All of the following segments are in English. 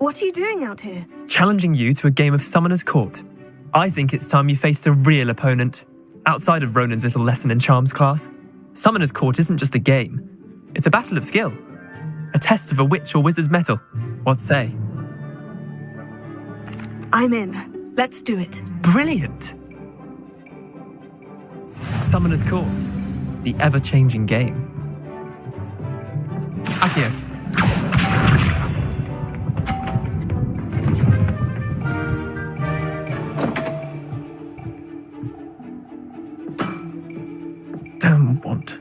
What are you doing out here? Challenging you to a game of Summoner's Court. I think it's time you faced a real opponent, outside of Ronan's little lesson in charms class. Summoner's Court isn't just a game. It's a battle of skill. A test of a witch or wizard's mettle. What say? I'm in. Let's do it. Brilliant! Summoner's Court. The ever-changing game. Akio. Don't want.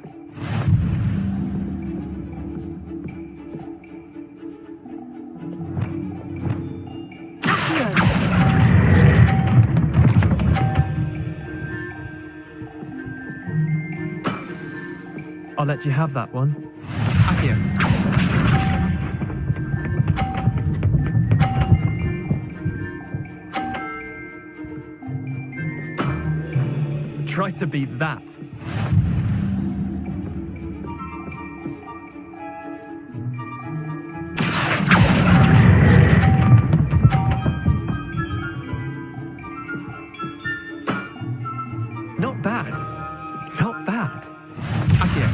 I'll let you have that one. Akio. Try to beat that. Not bad. Not bad. Akio.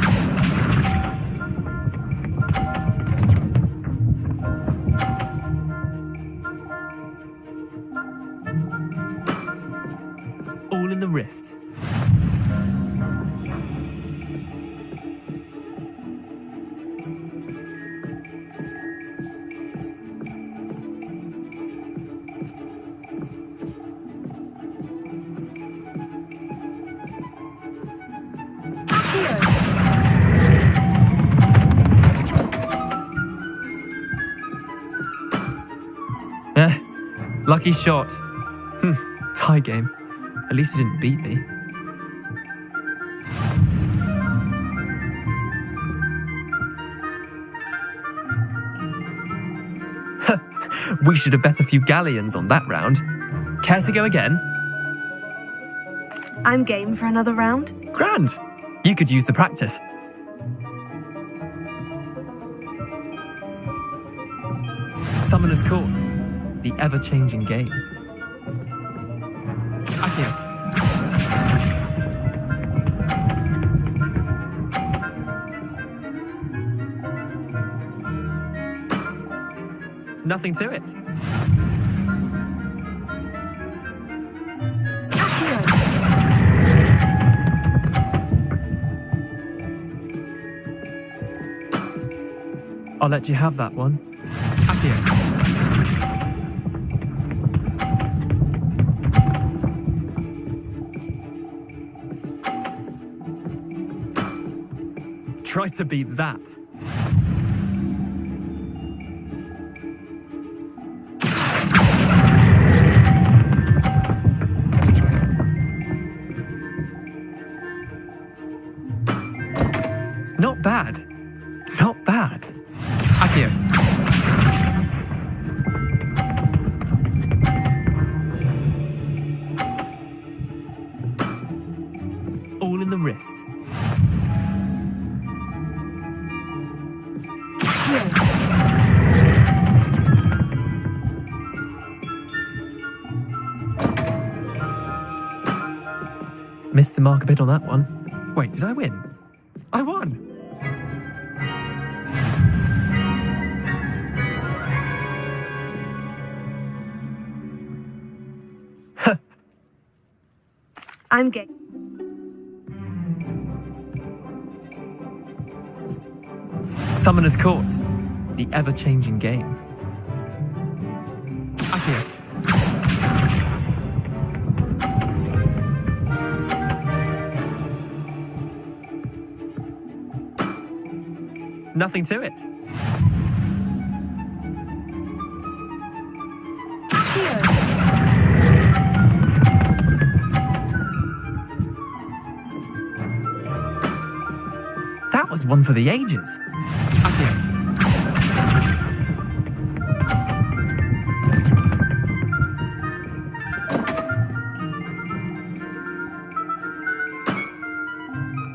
All in the wrist. Lucky shot. Tie game. At least you didn't beat me. We should have bet a few galleons on that round. Care to go again? I'm game for another round. Grand. You could use the practice. Summoner's Court. The ever-changing game. Akio. Nothing to it. I'll let you have that one. Akio. Try to beat that. Not bad. Not bad. Akio. All in the wrist. Missed the mark a bit on that one. Wait, did I win? I won! I'm game. Summoner's Court. The ever-changing game. Akio. Nothing to it. That was one for the ages. Akio.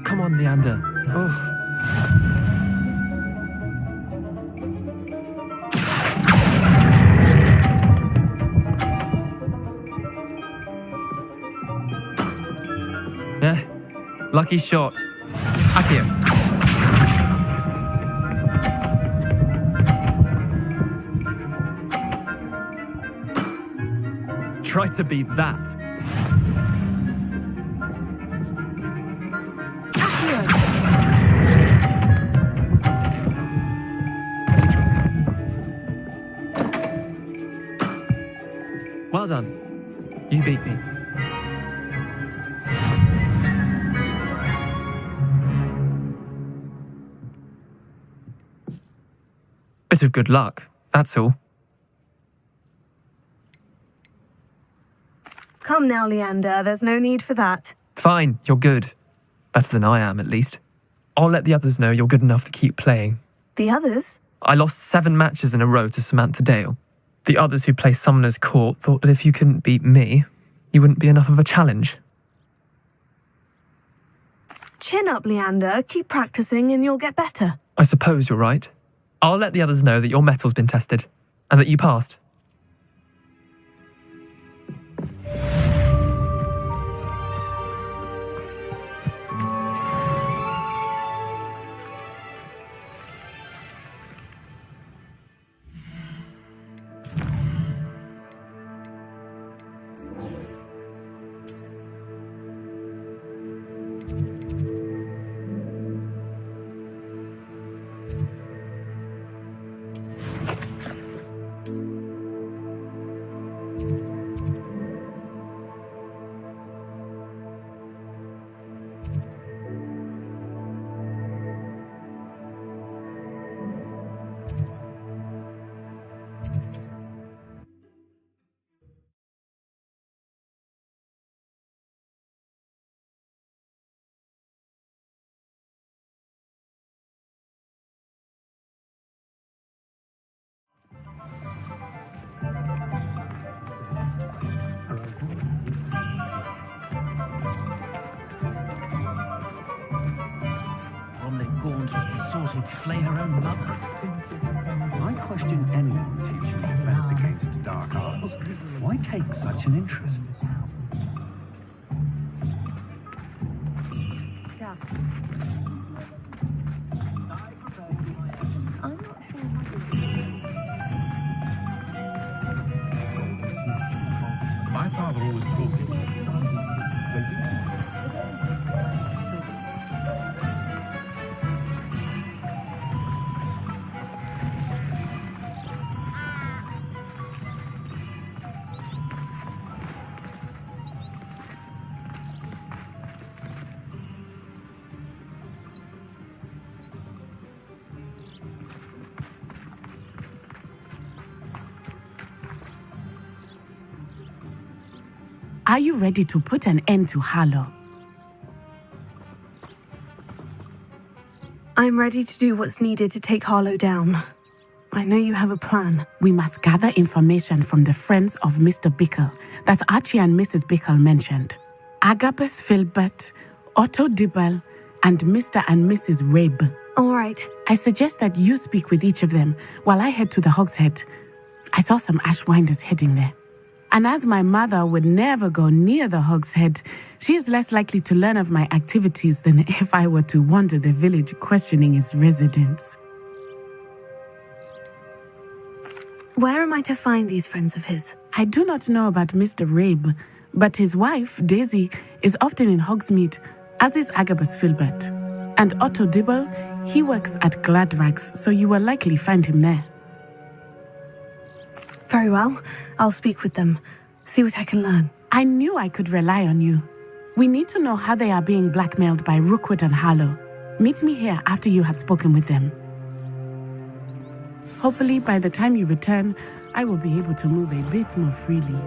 Come on, Leander. Oh. Lucky shot. Accio. Try to beat that. Well done. You beat me. Bit of good luck, that's all. Come now, Leander. There's no need for that. Fine, you're good. Better than I am, at least. I'll let the others know you're good enough to keep playing. The others? I lost 7 matches in a row to Samantha Dale. The others who play Summoner's Court thought that if you couldn't beat me, you wouldn't be enough of a challenge. Chin up, Leander. Keep practicing and you'll get better. I suppose you're right. I'll let the others know that your metal's been tested, and that you passed. Flay her own mother. I question anyone teaching defense against dark arts. Why take such an interest? My father always told me. Are you ready to put an end to Harlow? I'm ready to do what's needed to take Harlow down. I know you have a plan. We must gather information from the friends of Mr. Bickle that Archie and Mrs. Bickle mentioned. Agabus Filbert, Otto Dibble, and Mr. and Mrs. Rabe. All right. I suggest that you speak with each of them while I head to the Hogshead. I saw some Ashwinders heading there. And as my mother would never go near the Hogshead, she is less likely to learn of my activities than if I were to wander the village questioning its residents. Where am I to find these friends of his? I do not know about Mr. Rabe, but his wife, Daisy, is often in Hogsmeade, as is Agabus Filbert. And Otto Dibble, he works at Gladrags, so you will likely find him there. Very well. I'll speak with them. See what I can learn. I knew I could rely on you. We need to know how they are being blackmailed by Rookwood and Harlow. Meet me here after you have spoken with them. Hopefully, by the time you return, I will be able to move a bit more freely.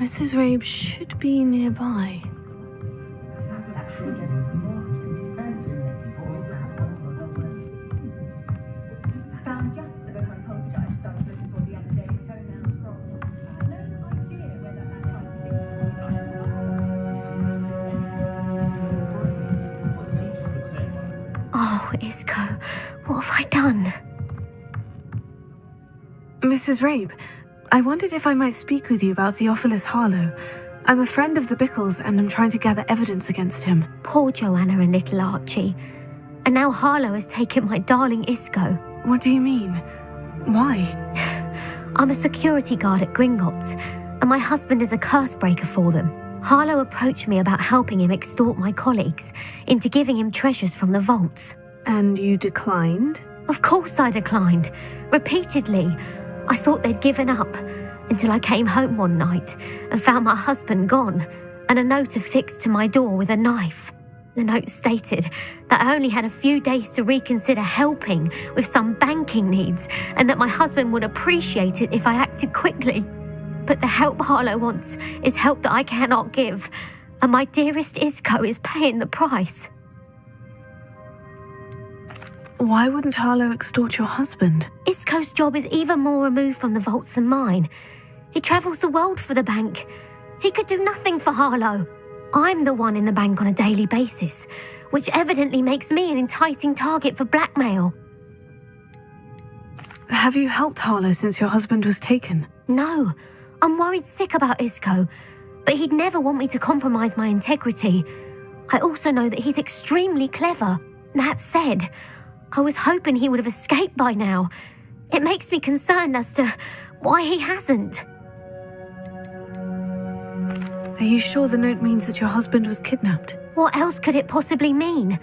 Mrs. Rabe should be nearby. Oh, Isco, what have I done? Mrs. Rabe, I wondered if I might speak with you about Theophilus Harlow. I'm a friend of the Bickles and I'm trying to gather evidence against him. Poor Joanna and little Archie. And now Harlow has taken my darling Isco. What do you mean? Why? I'm a security guard at Gringotts, and my husband is a curse breaker for them. Harlow approached me about helping him extort my colleagues into giving him treasures from the vaults. And you declined? Of course I declined. Repeatedly. I thought they'd given up until I came home one night and found my husband gone and a note affixed to my door with a knife. The note stated that I only had a few days to reconsider helping with some banking needs and that my husband would appreciate it if I acted quickly. But the help Harlow wants is help that I cannot give, and my dearest Isco is paying the price. Why wouldn't Harlow extort your husband? Isco's job is even more removed from the vaults than mine. He travels the world for the bank. He could do nothing for Harlow. I'm the one in the bank on a daily basis, which evidently makes me an enticing target for blackmail. Have you helped Harlow since your husband was taken? No, I'm worried sick about Isco, but he'd never want me to compromise my integrity. I also know that he's extremely clever. That said, I was hoping he would have escaped by now. It makes me concerned as to why he hasn't. Are you sure the note means that your husband was kidnapped? What else could it possibly mean?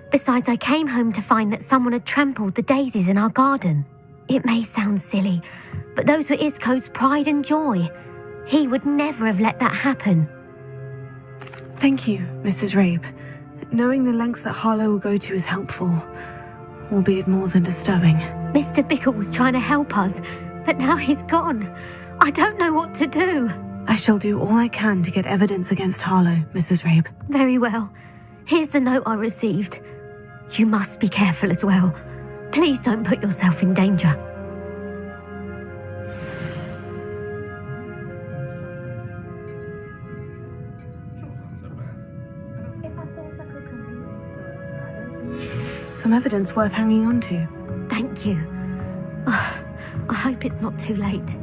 Besides, I came home to find that someone had trampled the daisies in our garden. It may sound silly, but those were Isco's pride and joy. He would never have let that happen. Thank you, Mrs. Rabe. Knowing the lengths that Harlow will go to is helpful, albeit more than disturbing. Mr. Bickle was trying to help us, but now he's gone. I don't know what to do. I shall do all I can to get evidence against Harlow, Mrs. Rabe. Very well. Here's the note I received. You must be careful as well. Please don't put yourself in danger. Some evidence worth hanging on to. Thank you. I hope it's not too late.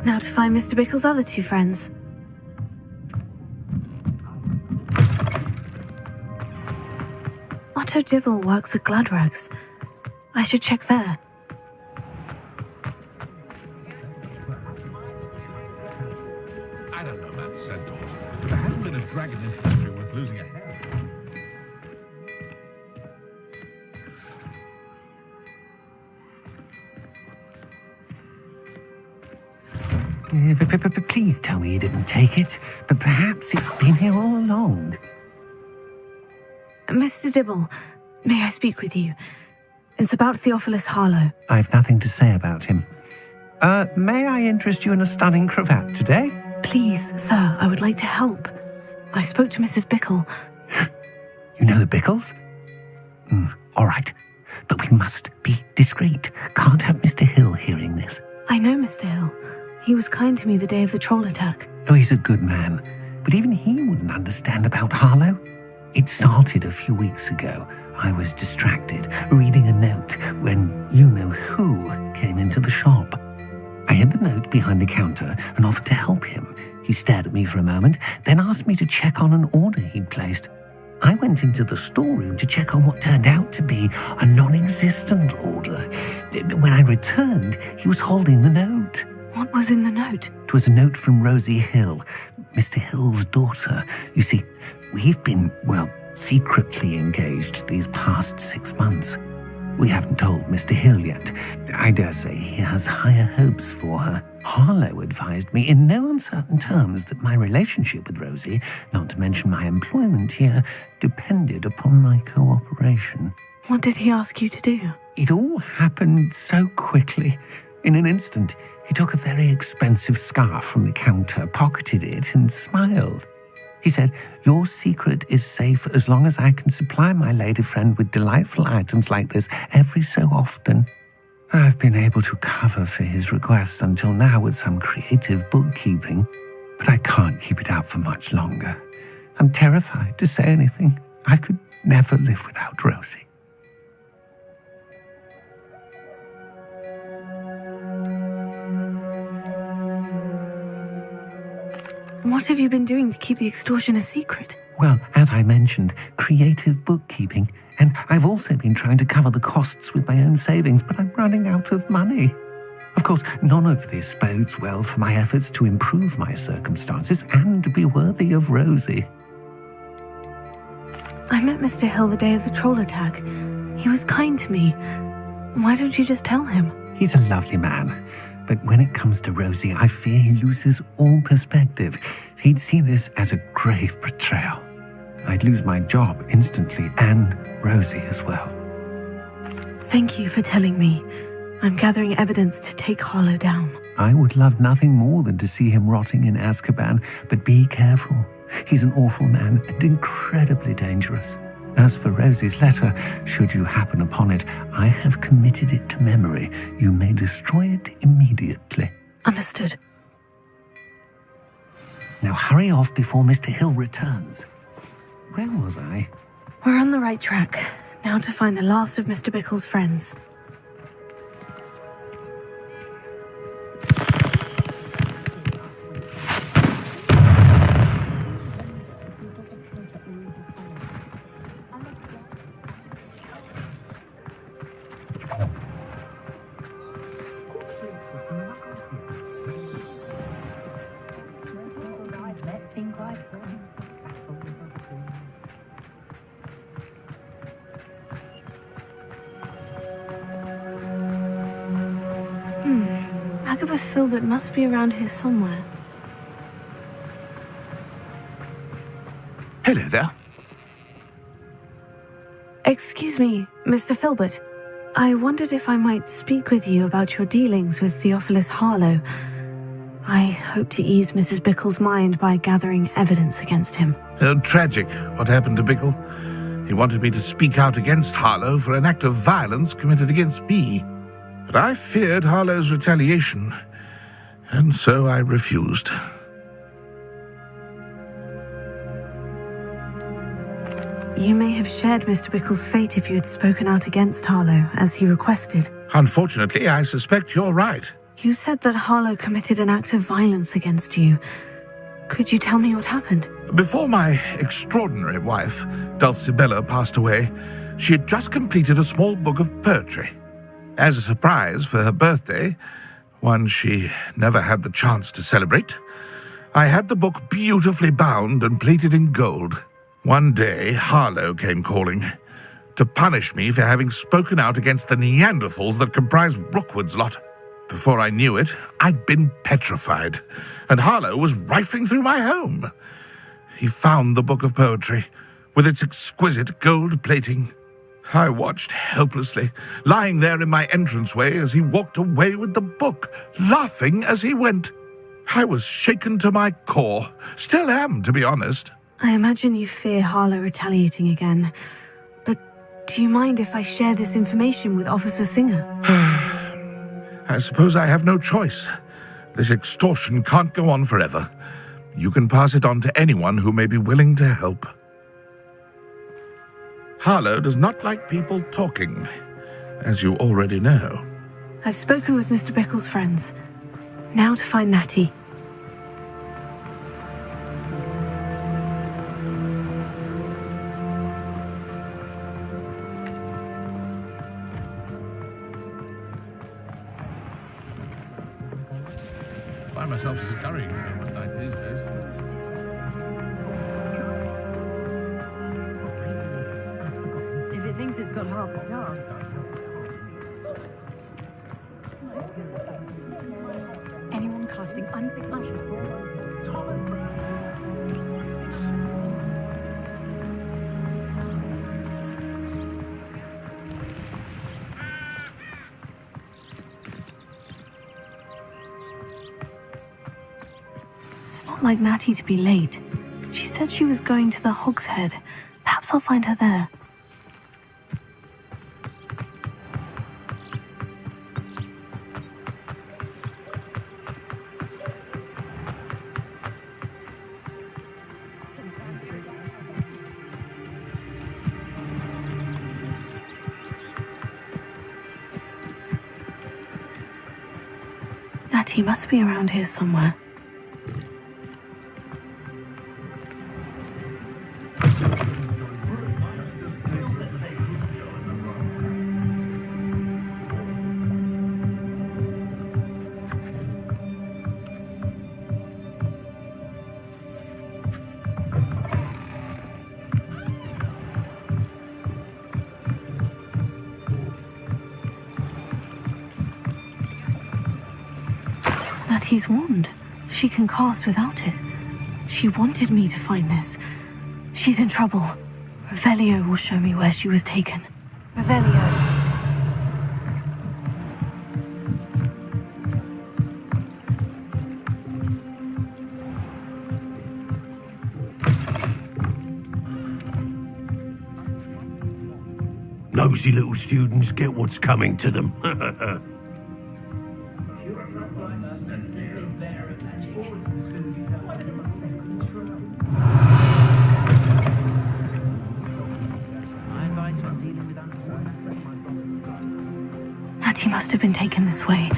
Now to find Mr. Bickle's other two friends. Otto Dibble works at Gladrags. I should check there. I don't know about centaurs, but there hasn't been a dragon in history worth losing a head. Please tell me you didn't take it, but perhaps it's been here all along. Mr. Dibble, may I speak with you? It's about Theophilus Harlow. I've nothing to say about him. May I interest you in a stunning cravat today? Please, sir, I would like to help. I spoke to Mrs. Bickle. You know the Bickles? All right, but we must be discreet. Can't have Mr. Hill hearing this. I know Mr. Hill. He was kind to me the day of the troll attack. Oh, he's a good man, but even he wouldn't understand about Harlow. It started a few weeks ago. I was distracted, reading a note, when you-know-who came into the shop. I hid the note behind the counter and offered to help him. He stared at me for a moment, then asked me to check on an order he'd placed. I went into the storeroom to check on what turned out to be a non-existent order. When I returned, he was holding the note. What was in the note? It was a note from Rosie Hill, Mr. Hill's daughter. You see, we've been, secretly engaged these past 6 months. We haven't told Mr. Hill yet. I dare say he has higher hopes for her. Harlow advised me in no uncertain terms that my relationship with Rosie, not to mention my employment here, depended upon my cooperation. What did he ask you to do? It all happened so quickly. In an instant, He took a very expensive scarf from the counter, pocketed it, and smiled. He said, "Your secret is safe as long as I can supply my lady friend with delightful items like this every so often." I've been able to cover for his requests until now with some creative bookkeeping, but I can't keep it up for much longer. I'm terrified to say anything. I could never live without Rosie. What have you been doing to keep the extortion a secret? Well, as I mentioned, creative bookkeeping. And I've also been trying to cover the costs with my own savings, but I'm running out of money. Of course, none of this bodes well for my efforts to improve my circumstances and to be worthy of Rosie. I met Mr. Hill the day of the troll attack. He was kind to me. Why don't you just tell him? He's a lovely man. But when it comes to Rosie, I fear he loses all perspective. He'd see this as a grave betrayal. I'd lose my job instantly, and Rosie as well. Thank you for telling me. I'm gathering evidence to take Harlow down. I would love nothing more than to see him rotting in Azkaban, but be careful. He's an awful man and incredibly dangerous. As for Rosie's letter, should you happen upon it, I have committed it to memory. You may destroy it immediately. Understood. Now hurry off before Mr. Hill returns. Where was I? We're on the right track. Now to find the last of Mr. Bickle's friends. Agabus Filbert must be around here somewhere. Hello there. Excuse me, Mr. Filbert. I wondered if I might speak with you about your dealings with Theophilus Harlow. I hope to ease Mrs. Bickle's mind by gathering evidence against him. Tragic what happened to Bickle. He wanted me to speak out against Harlow for an act of violence committed against me. But I feared Harlow's retaliation, and so I refused. You may have shared Mr. Bickle's fate if you had spoken out against Harlow, as he requested. Unfortunately, I suspect you're right. You said that Harlow committed an act of violence against you. Could you tell me what happened? Before my extraordinary wife, Dulcibella, passed away, she had just completed a small book of poetry. As a surprise for her birthday, one she never had the chance to celebrate, I had the book beautifully bound and plated in gold. One day, Harlow came calling to punish me for having spoken out against the Neanderthals that comprise Rookwood's lot. Before I knew it, I'd been petrified, and Harlow was rifling through my home. He found the book of poetry, with its exquisite gold plating. I watched helplessly, lying there in my entranceway as he walked away with the book, laughing as he went. I was shaken to my core. Still am, to be honest. I imagine you fear Harlow retaliating again. But do you mind if I share this information with Officer Singer? I suppose I have no choice. This extortion can't go on forever. You can pass it on to anyone who may be willing to help. Harlow does not like people talking, as you already know. I've spoken with Mr. Bickle's friends. Now to find Natty. I find myself scurrying at midnight these days. If it thinks it's got half a yard. Anyone casting unpicked magic? It's not like Natty to be late. She said she was going to the Hog's Head. Perhaps I'll find her there. Natty must be around here somewhere. Natty's wand. She can cast without it. She wanted me to find this. She's in trouble. Revelio will show me where she was taken. Revelio. Nosy little students get what's coming to them. Natty must have been taken this way.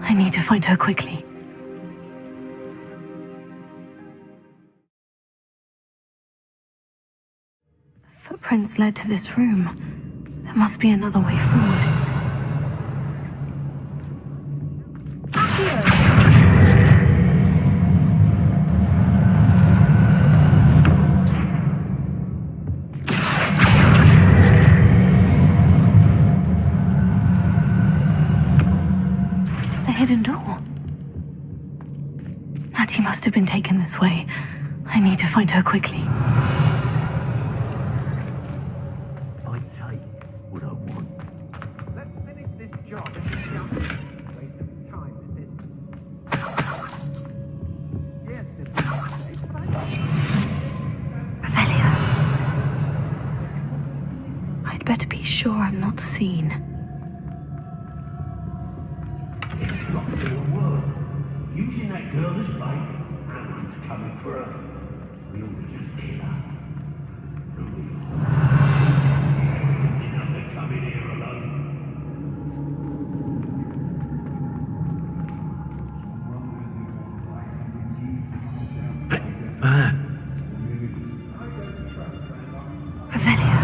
I need to find her quickly. Footprints led to this room. There must be another way forward. The hidden door. Natty must have been taken this way. I need to find her quickly. Better be sure I'm not seen. It's not gonna work. Using that girl as bait, Alan's coming for her. We ought to just kill her. Enough to come in here alone. Revelio.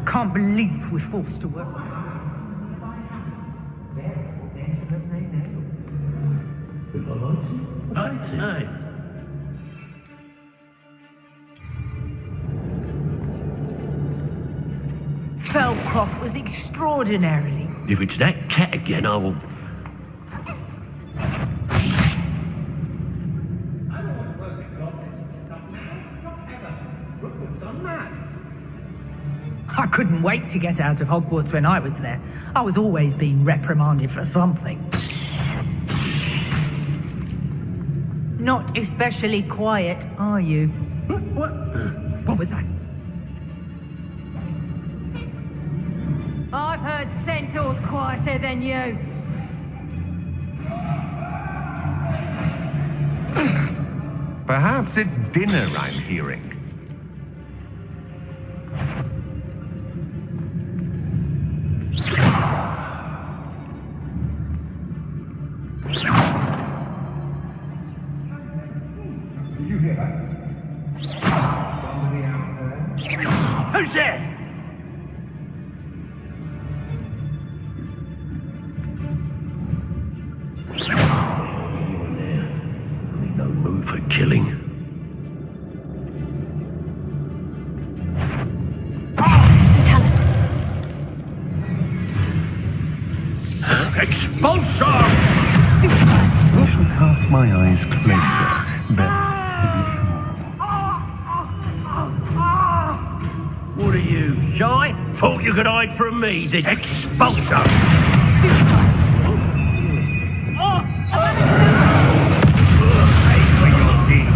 Can't believe we're forced to work. Felcroft was extraordinarily. If it's that cat again, I will... I couldn't wait to get out of Hogwarts when I was there. I was always being reprimanded for something. Not especially quiet, are you? What was that? I've heard centaurs quieter than you. Perhaps it's dinner I'm hearing. Did you hear that? Somebody out there? Who's there? Anyone there? I'm in no mood for killing. Tell us. Expulsor! Stupid. I shall cast my eyes closer, best to be sure. shy? Thought you could hide from me, did you? Expulsion! Pay for your deed.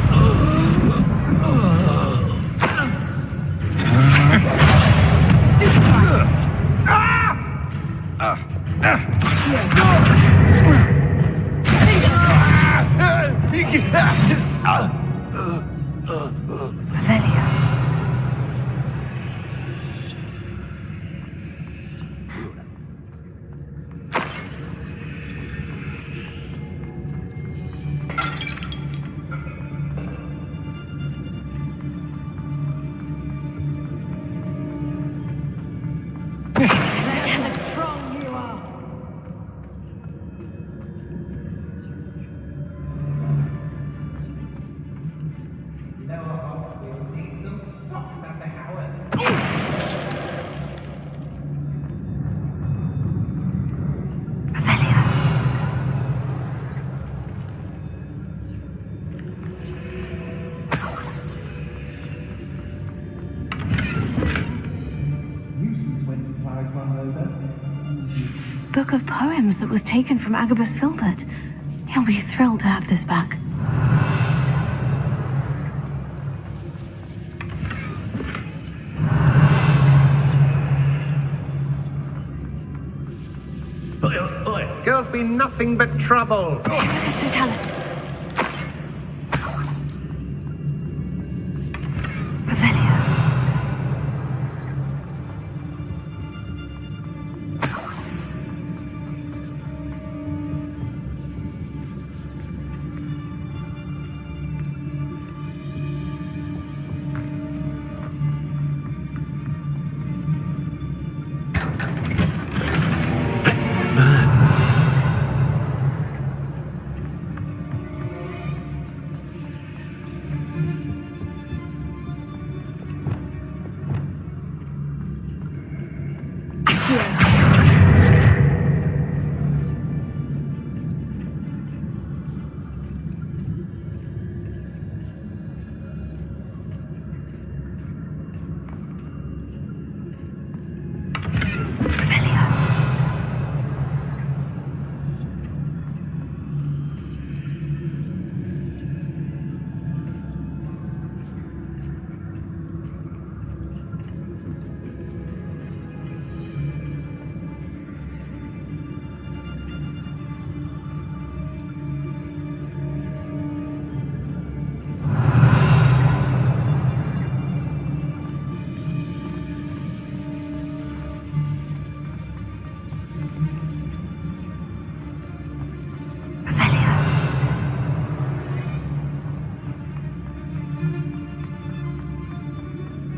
Revelio. Book of poems that was taken from Agabus Filbert. He'll be thrilled to have this back. Girls be nothing but trouble. Mr. Tallis. Revelio.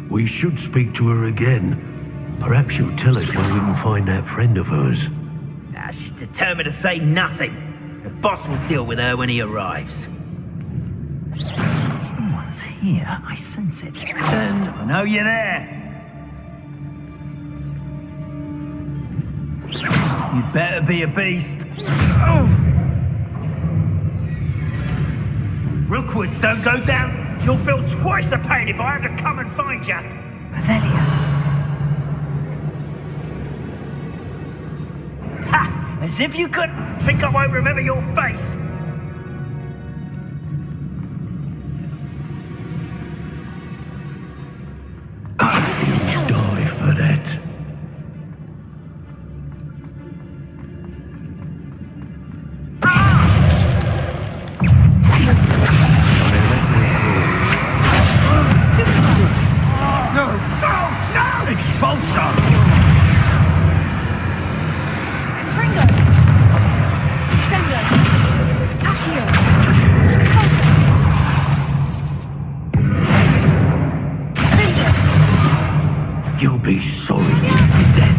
We should speak to her again. Perhaps she'll tell us where we can find that friend of hers. Nah, she's determined to say nothing. The boss will deal with her when he arrives. Someone's here. I sense it. I know you're there. You'd better be a beast. Rookwoods don't go down. You'll feel twice the pain if I have to come and find you. Revelio. Ha! As if you could think I won't remember your face. Die for that. You'll be sorry you did that.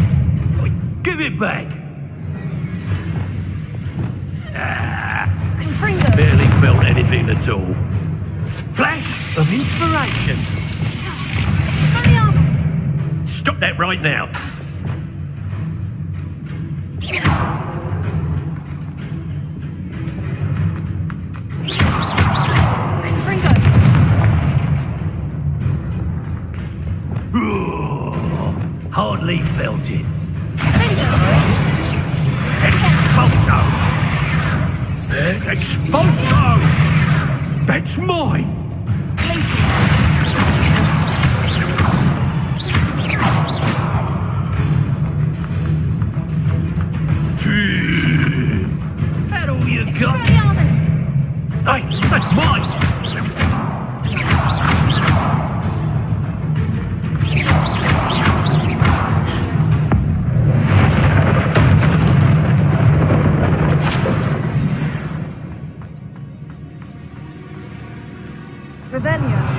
Give it back. Barely felt anything at all. Flash of inspiration. Stop that right now. Lovely felted. Expulso! That's mine! That all you got? Hey, that's mine! Revelio.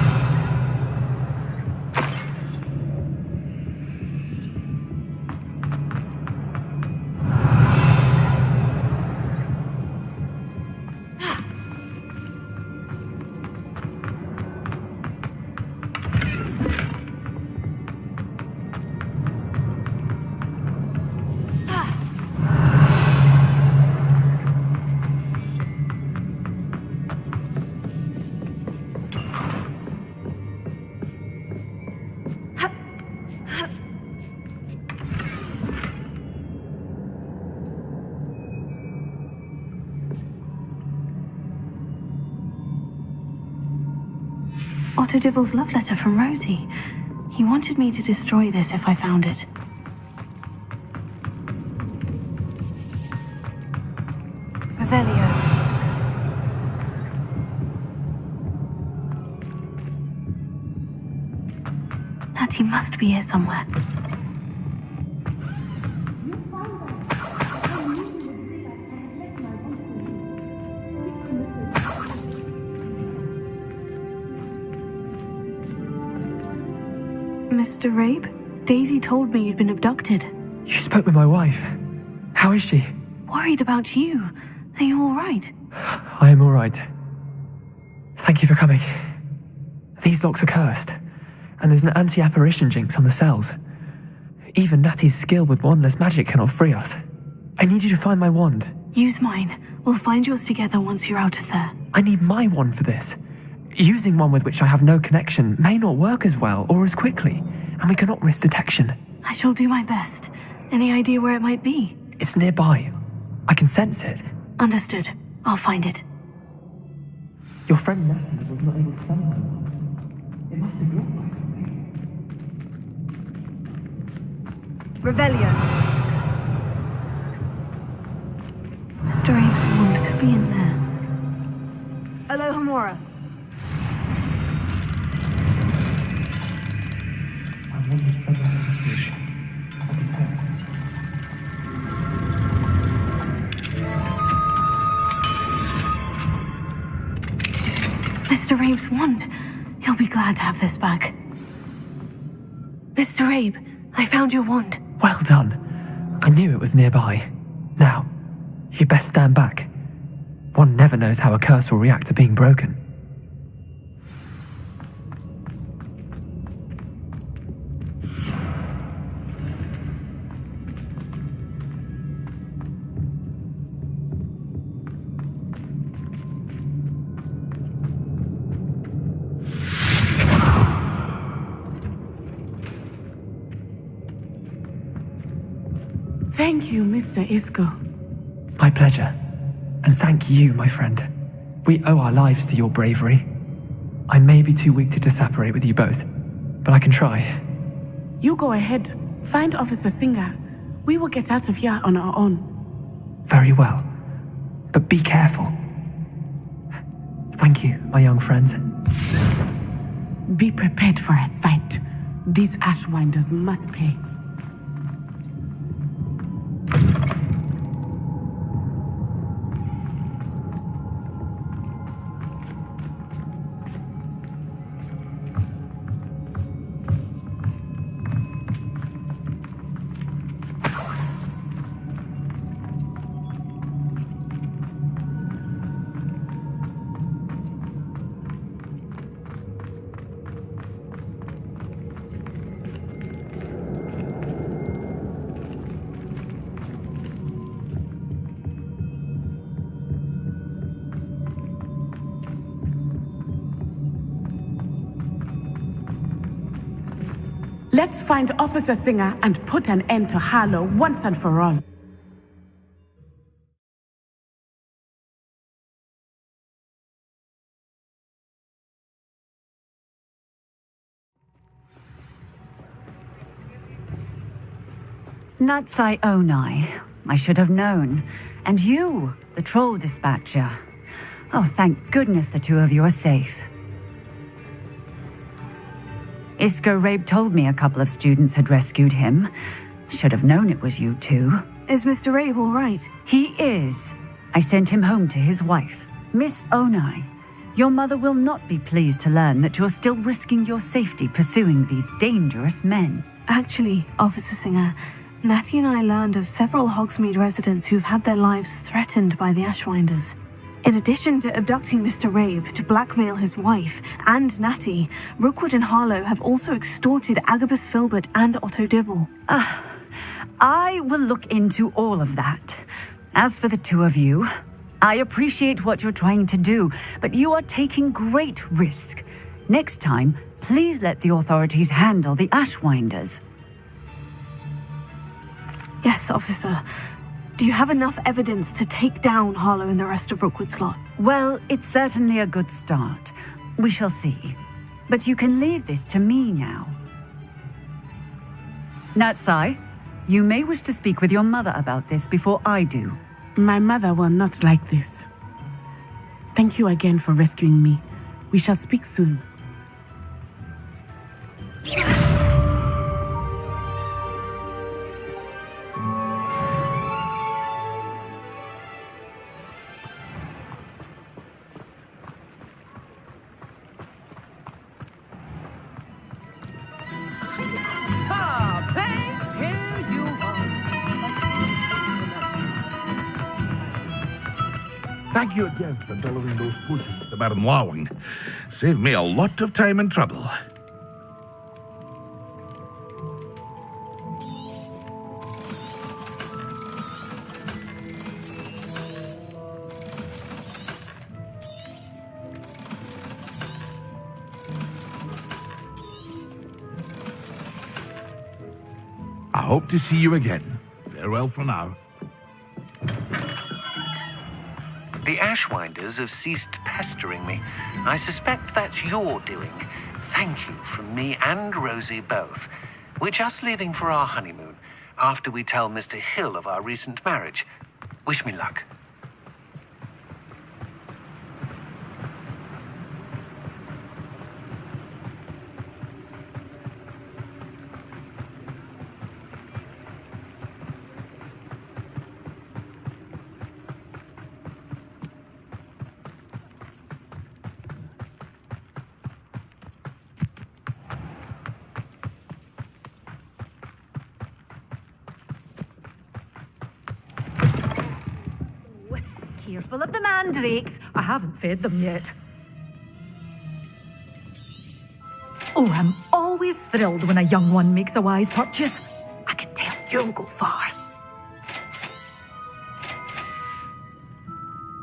Otto Dibble's love letter from Rosie. He wanted me to destroy this if I found it. Revelio. Natty must be here somewhere. Mr. Rabe, Daisy told me you'd been abducted. You spoke with my wife. How is she? Worried about you. Are you all right? I am all right. Thank you for coming. These locks are cursed, and there's an anti-apparition jinx on the cells. Even Natty's skill with wandless magic cannot free us. I need you to find my wand. Use mine. We'll find yours together once you're out of there. I need my wand for this. Using one with which I have no connection may not work as well or as quickly, and we cannot risk detection. I shall do my best. Any idea where it might be? It's nearby. I can sense it. Understood. I'll find it. Your friend Natty was not able to summon my wand. It must be blocked by something. Revelio. Mr. Abe's wand could be in there. Alohomora. Mr. Abe's wand. He'll be glad to have this back. Mr. Abe, I found your wand. Well done. I knew it was nearby. Now, you best stand back. One never knows how a curse will react to being broken. Thank you, Mr. Isco. My pleasure. And thank you, my friend. We owe our lives to your bravery. I may be too weak to disapparate with you both, but I can try. You go ahead. Find Officer Singer. We will get out of here on our own. Very well. But be careful. Thank you, my young friends. Be prepared for a fight. These Ashwinders must pay. Let's find Officer Singer and put an end to Harlow once and for all. Natsai Onai. I should have known. And you, the troll dispatcher. Oh, thank goodness the two of you are safe. Isco Rabe told me a couple of students had rescued him. Should have known it was you two. Is Mr. Rabe all right? He is. I sent him home to his wife. Miss Onai, your mother will not be pleased to learn that you're still risking your safety pursuing these dangerous men. Actually, Officer Singer, Natty and I learned of several Hogsmeade residents who've had their lives threatened by the Ashwinders. In addition to abducting Mr. Rabe to blackmail his wife and Natty, Rookwood and Harlow have also extorted Agabus Filbert and Otto Dibble. I will look into all of that. As for the two of you, I appreciate what you're trying to do, but you are taking great risk. Next time, please let the authorities handle the Ashwinders. Yes, officer. Do you have enough evidence to take down Harlow and the rest of Rookwood's lot? Well, it's certainly a good start. We shall see. But you can leave this to me now. Natsai, you may wish to speak with your mother about this before I do. My mother will not like this. Thank you again for rescuing me. We shall speak soon. Thank you again for delivering those pushes to Baron Warwing. Saved me a lot of time and trouble. I hope to see you again. Farewell for now. The Ashwinders have ceased pestering me. I suspect that's your doing. Thank you from me and Rosie both. We're just leaving for our honeymoon, after we tell Mr. Hill of our recent marriage. Wish me luck. Careful of the mandrakes. I haven't fed them yet. Oh, I'm always thrilled when a young one makes a wise purchase. I can tell you'll go far.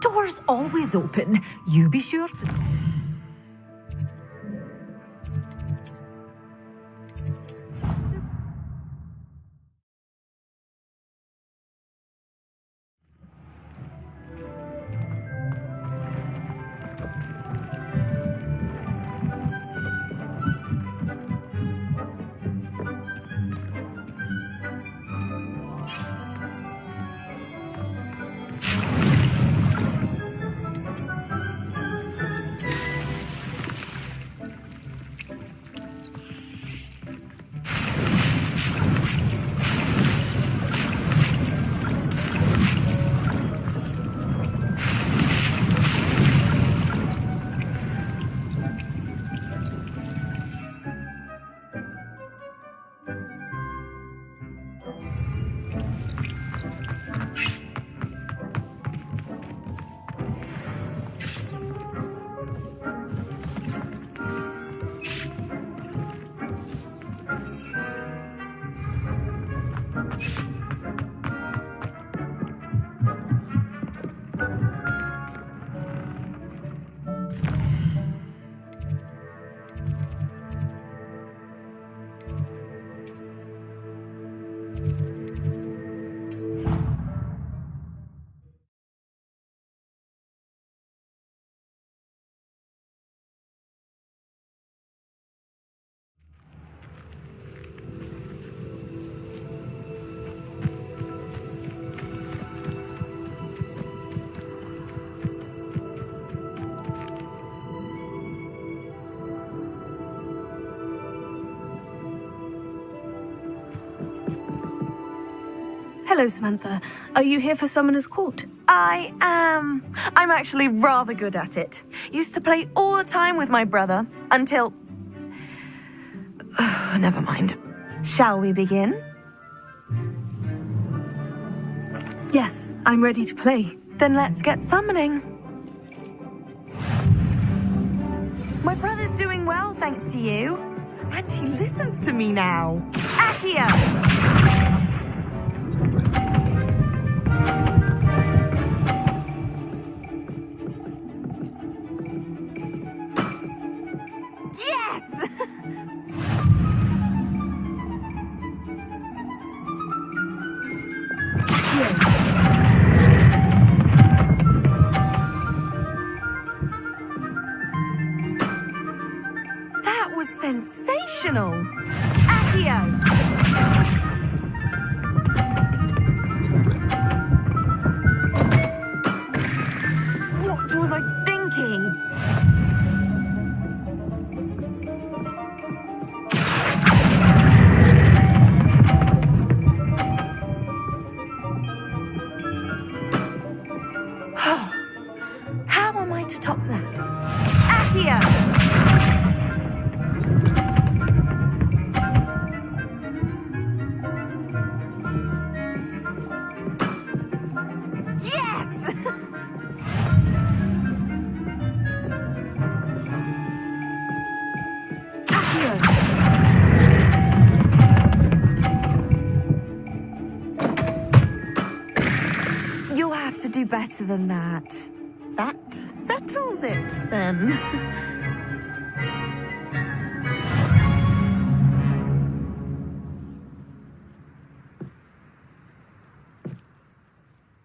Doors always open. You be sure to... Hello, Samantha. Are you here for Summoner's Court? I am. I'm actually rather good at it. Used to play all the time with my brother until... never mind. Shall we begin? Yes, I'm ready to play. Then let's get summoning. My brother's doing well, thanks to you. And he listens to me now. Accio! Yes! That was sensational! Accio! What was I thinking? How am I to top that? Accio! Yes! You'll have to do better than that. That settles it, then.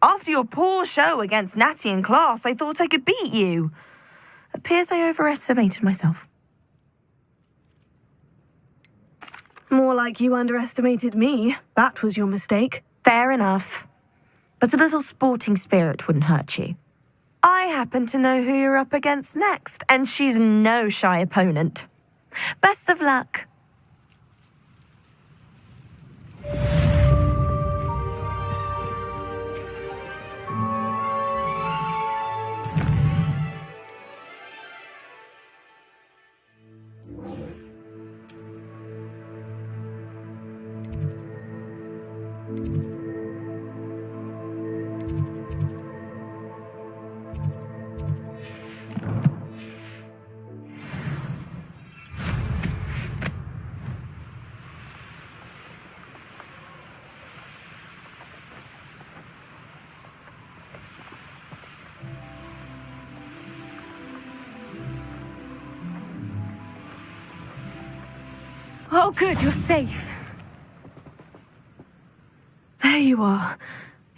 After your poor show against Natty in class, I thought I could beat you. Appears I overestimated myself. More like you underestimated me. That was your mistake. Fair enough. But a little sporting spirit wouldn't hurt you. I happen to know who you're up against next, and she's no shy opponent. Best of luck. Oh, good, you're safe. There you are.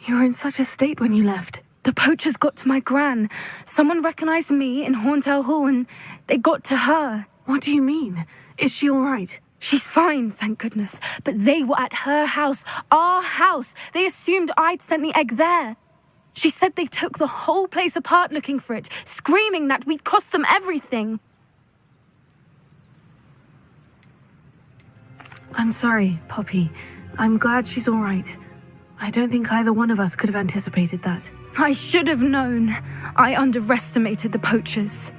You were in such a state when you left. The poachers got to my gran. Someone recognized me in Horntail Hall and they got to her. What do you mean? Is she all right? She's fine, thank goodness. But they were at her house, our house. They assumed I'd sent the egg there. She said they took the whole place apart looking for it, screaming that we'd cost them everything. I'm sorry, Poppy. I'm glad she's all right. I don't think either one of us could have anticipated that. I should have known. I underestimated the poachers.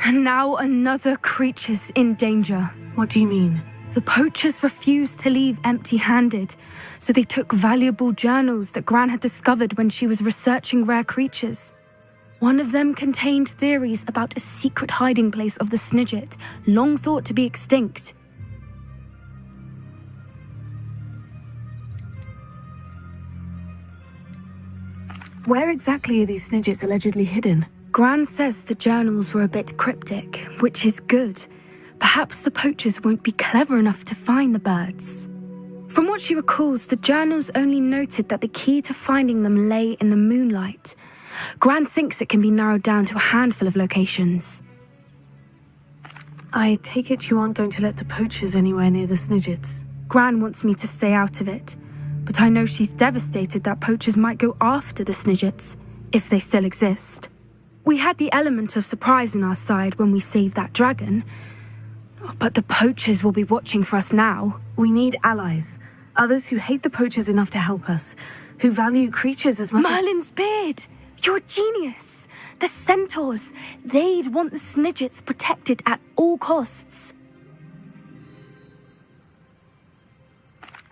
And now another creature's in danger. What do you mean? The poachers refused to leave empty-handed, so they took valuable journals that Gran had discovered when she was researching rare creatures. One of them contained theories about a secret hiding place of the Snidget, long thought to be extinct. Where exactly are these Snidgets allegedly hidden? Gran says the journals were a bit cryptic, which is good. Perhaps the poachers won't be clever enough to find the birds. From what she recalls, the journals only noted that the key to finding them lay in the moonlight. Gran thinks it can be narrowed down to a handful of locations. I take it you aren't going to let the poachers anywhere near the Snidgets. Gran wants me to stay out of it, but I know she's devastated that poachers might go after the Snidgets, if they still exist. We had the element of surprise on our side when we saved that dragon, but the poachers will be watching for us now. We need allies, others who hate the poachers enough to help us. who value creatures as much Merlin's beard! You're a genius! The centaurs, they'd want the Snidgets protected at all costs.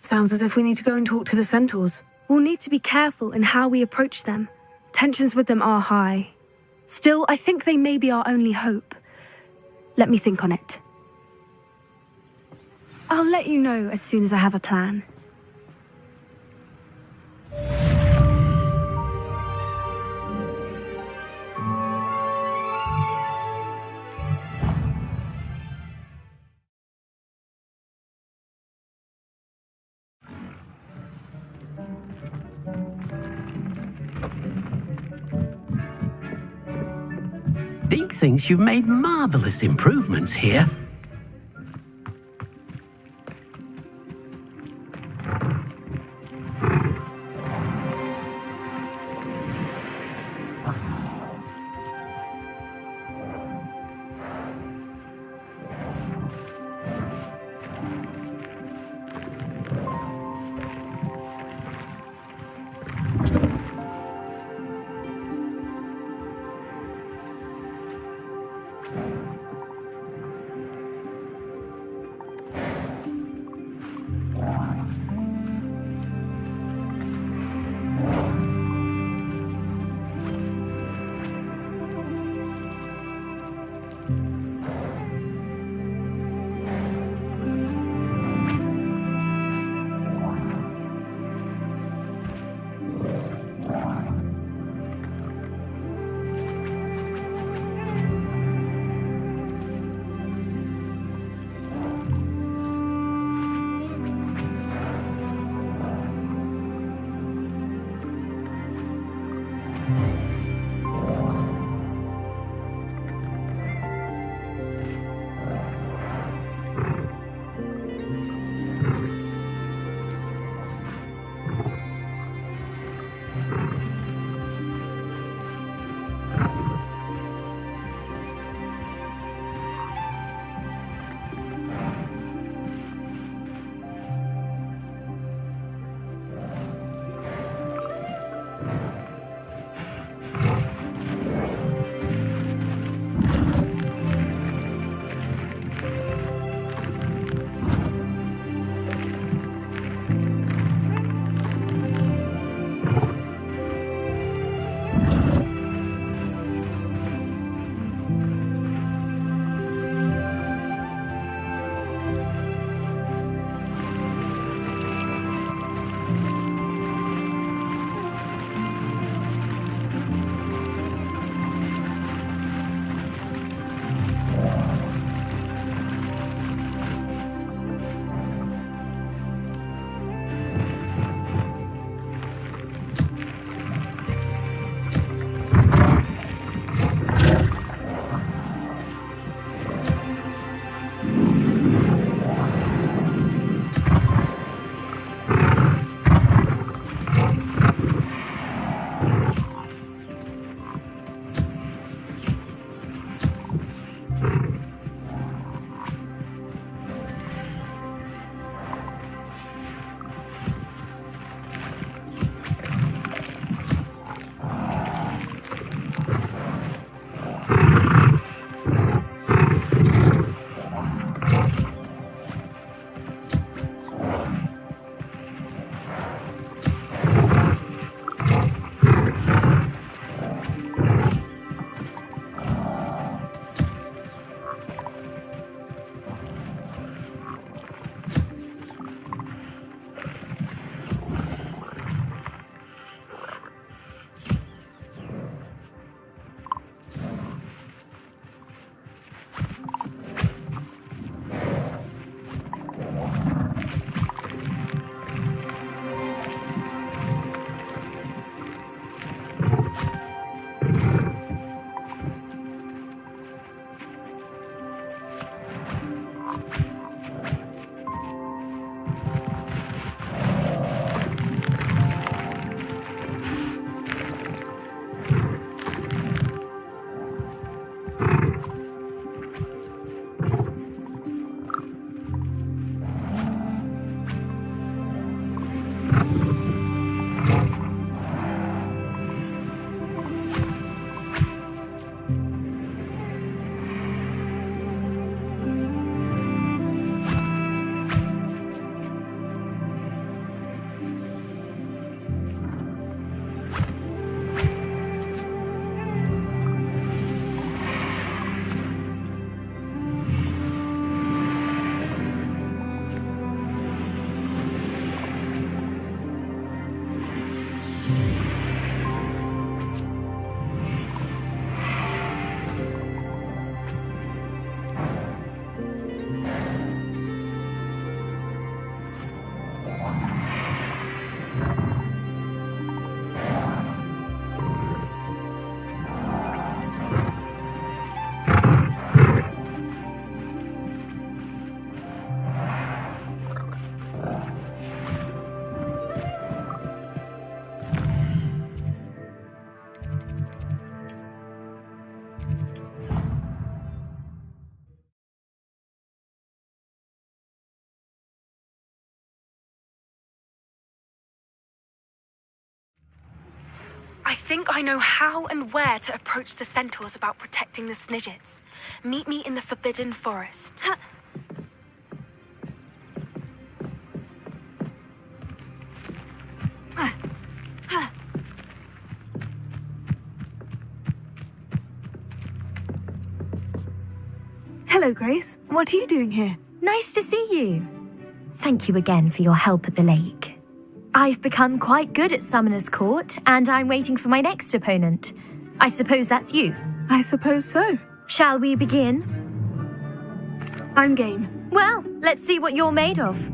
Sounds as if we need to go and talk to the centaurs. We'll need to be careful in how we approach them. Tensions with them are high. Still, I think they may be our only hope. Let me think on it. I'll let you know as soon as I have a plan. Deke thinks you've made marvellous improvements here. I think I know how and where to approach the centaurs about protecting the Snidgets. Meet me in the Forbidden Forest. Hello, Grace. What are you doing here? Nice to see you. Thank you again for your help at the lake. I've become quite good at Summoner's Court, and I'm waiting for my next opponent. I suppose that's you. I suppose so. Shall we begin? I'm game. Well, let's see what you're made of.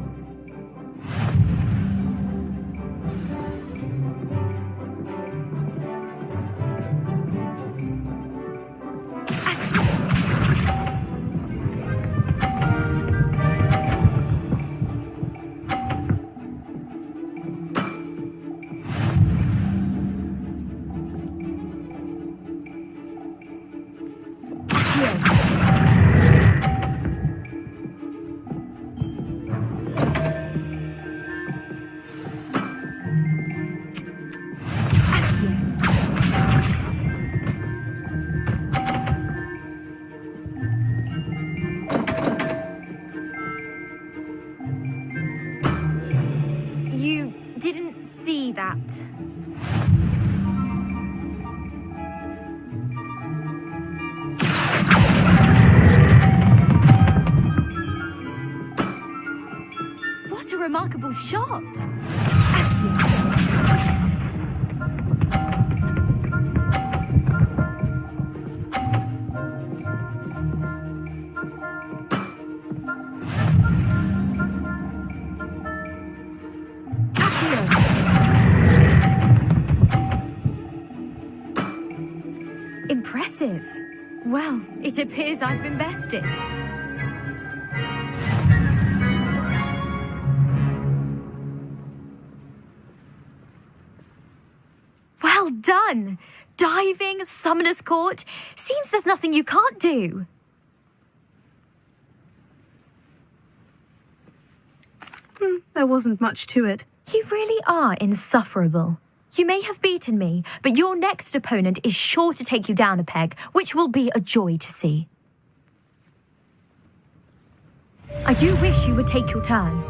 You didn't see that. What a remarkable shot! Impressive. Well, it appears I've been bested. Well done! Diving, Summoner's Court. Seems there's nothing you can't do. There wasn't much to it. You really are insufferable. You may have beaten me, but your next opponent is sure to take you down a peg, which will be a joy to see. I do wish you would take your turn.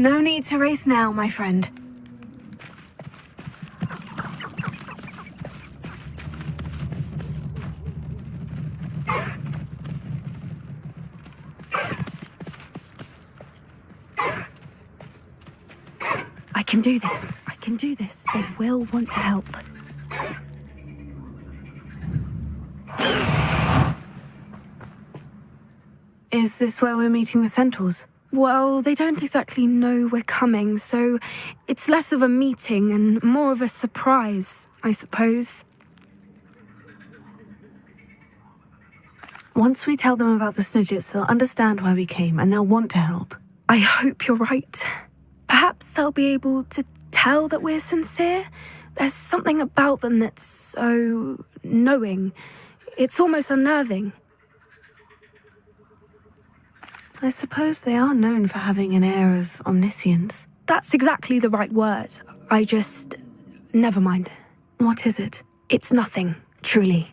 No need to race now, my friend. I can do this. I can do this. They will want to help. Is this where we're meeting the centaurs? Well, they don't exactly know we're coming, so it's less of a meeting and more of a surprise, I suppose. Once we tell them about the Snidgets, they'll understand why we came and they'll want to help. I hope you're right. Perhaps they'll be able to tell that we're sincere. There's something about them that's so knowing. It's almost unnerving. I suppose they are known for having an air of omniscience. That's exactly the right word. Never mind. What is it? It's nothing, truly.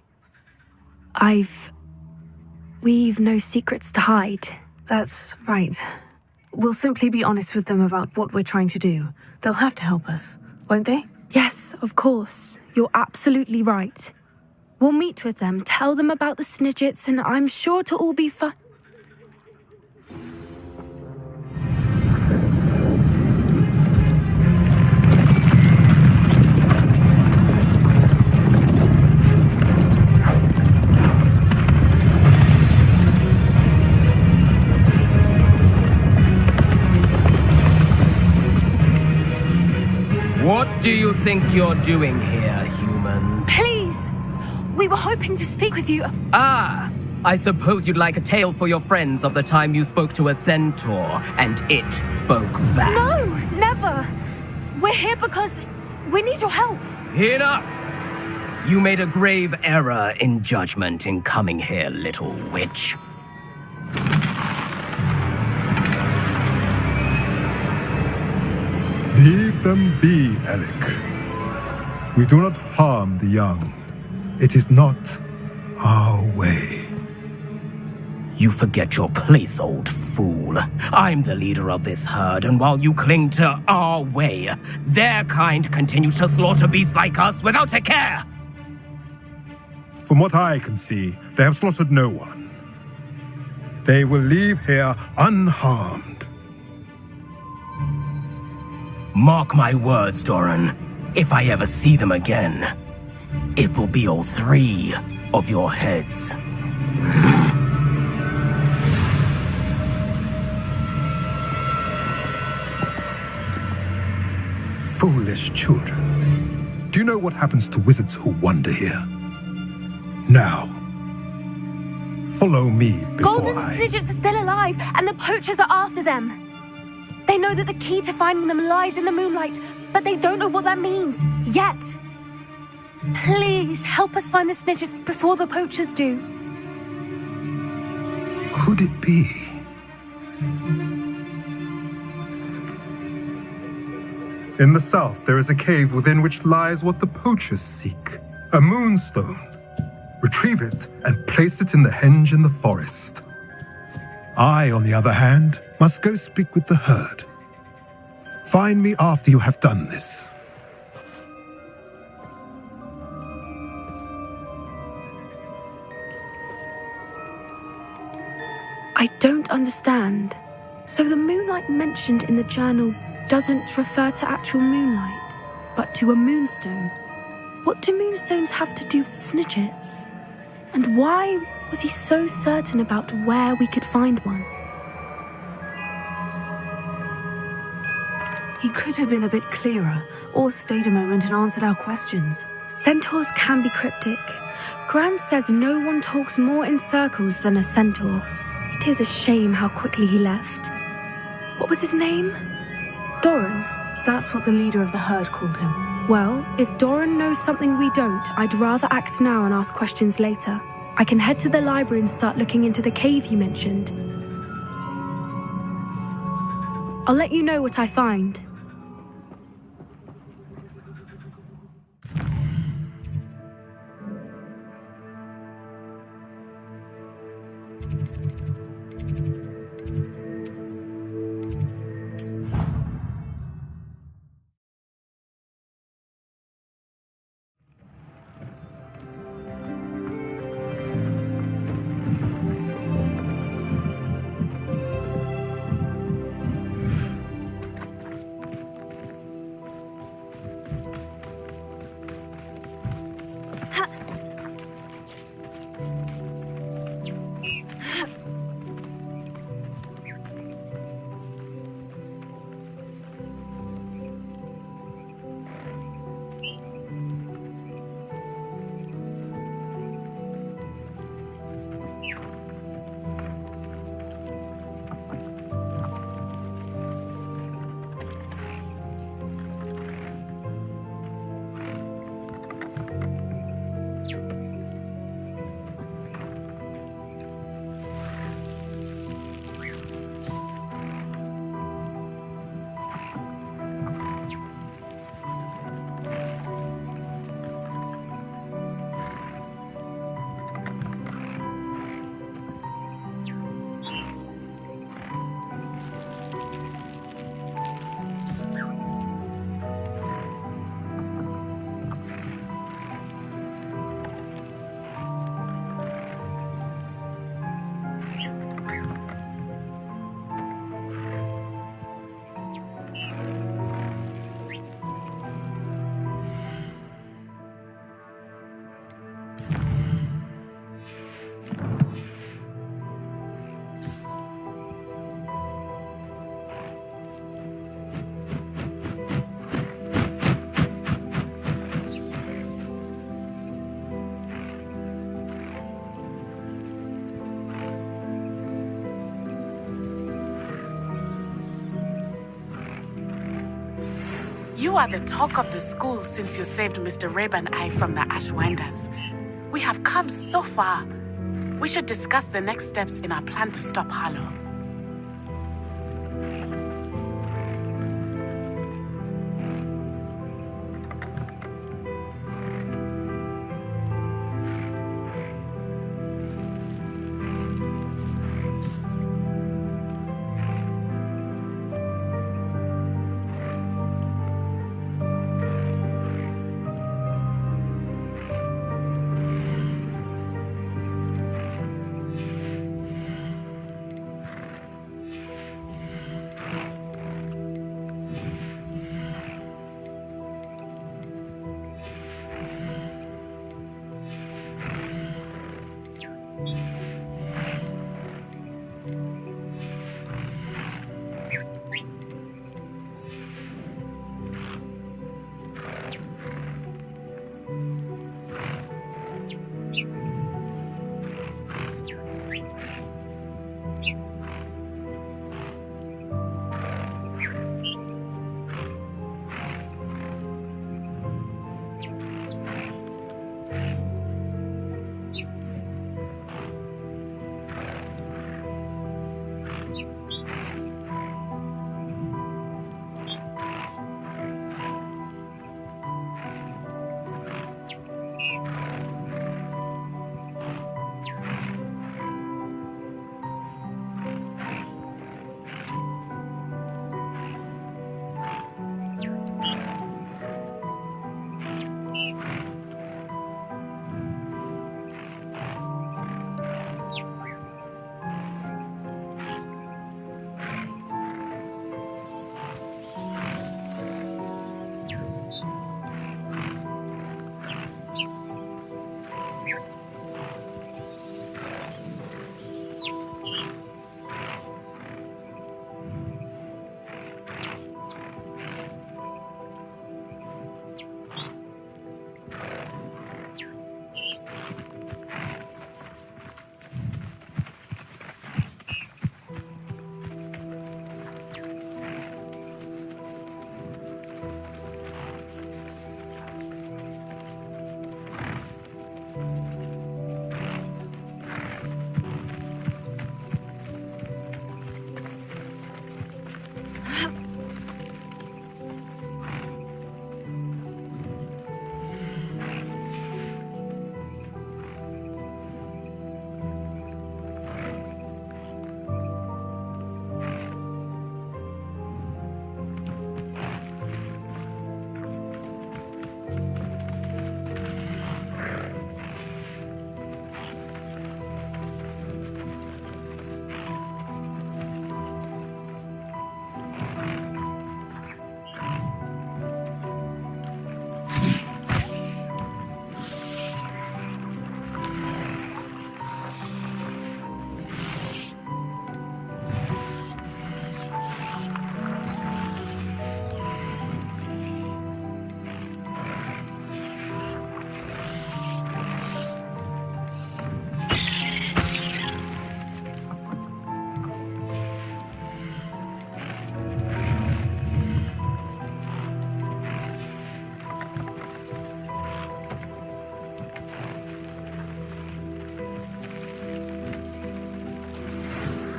We've no secrets to hide. That's right. We'll simply be honest with them about what we're trying to do. They'll have to help us, won't they? Yes, of course. You're absolutely right. We'll meet with them, tell them about the Snidgets, and I'm sure to all be fine. What do you think you're doing here, humans? Please! We were hoping to speak with you. Ah! I suppose you'd like a tale for your friends of the time you spoke to a centaur, and it spoke back. No! Never! We're here because we need your help. Enough! You made a grave error in judgment in coming here, little witch. Leave them be, Alec. We do not harm the young. It is not our way. You forget your place, old fool. I'm the leader of this herd, and while you cling to our way, their kind continue to slaughter beasts like us without a care. From what I can see, they have slaughtered no one. They will leave here unharmed. Mark my words, Doran. If I ever see them again, it will be all 3 of your heads. Foolish children. Do you know what happens to wizards who wander here? Now, follow me before Golden Snidgets are still alive, and the poachers are after them. They know that the key to finding them lies in the moonlight, but they don't know what that means, yet. Please, help us find the Snidgets before the poachers do. Could it be? In the south, there is a cave within which lies what the poachers seek. A moonstone. Retrieve it and place it in the henge in the forest. I, on the other hand, must go speak with the herd. Find me after you have done this. I don't understand. So the moonlight mentioned in the journal doesn't refer to actual moonlight, but to a moonstone. What do moonstones have to do with Snidgets? And why was he so certain about where we could find one? He could have been a bit clearer, or stayed a moment and answered our questions. Centaurs can be cryptic. Gran says no one talks more in circles than a centaur. It is a shame how quickly he left. What was his name? Doran. That's what the leader of the herd called him. Well, if Doran knows something we don't, I'd rather act now and ask questions later. I can head to the library and start looking into the cave you mentioned. I'll let you know what I find. You are the talk of the school since you saved Mr. Rabe and I from the Ashwinders. We have come so far. We should discuss the next steps in our plan to stop Harlow.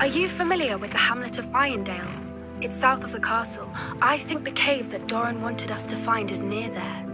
Are you familiar with the hamlet of Irondale? It's south of the castle. I think the cave that Doran wanted us to find is near there.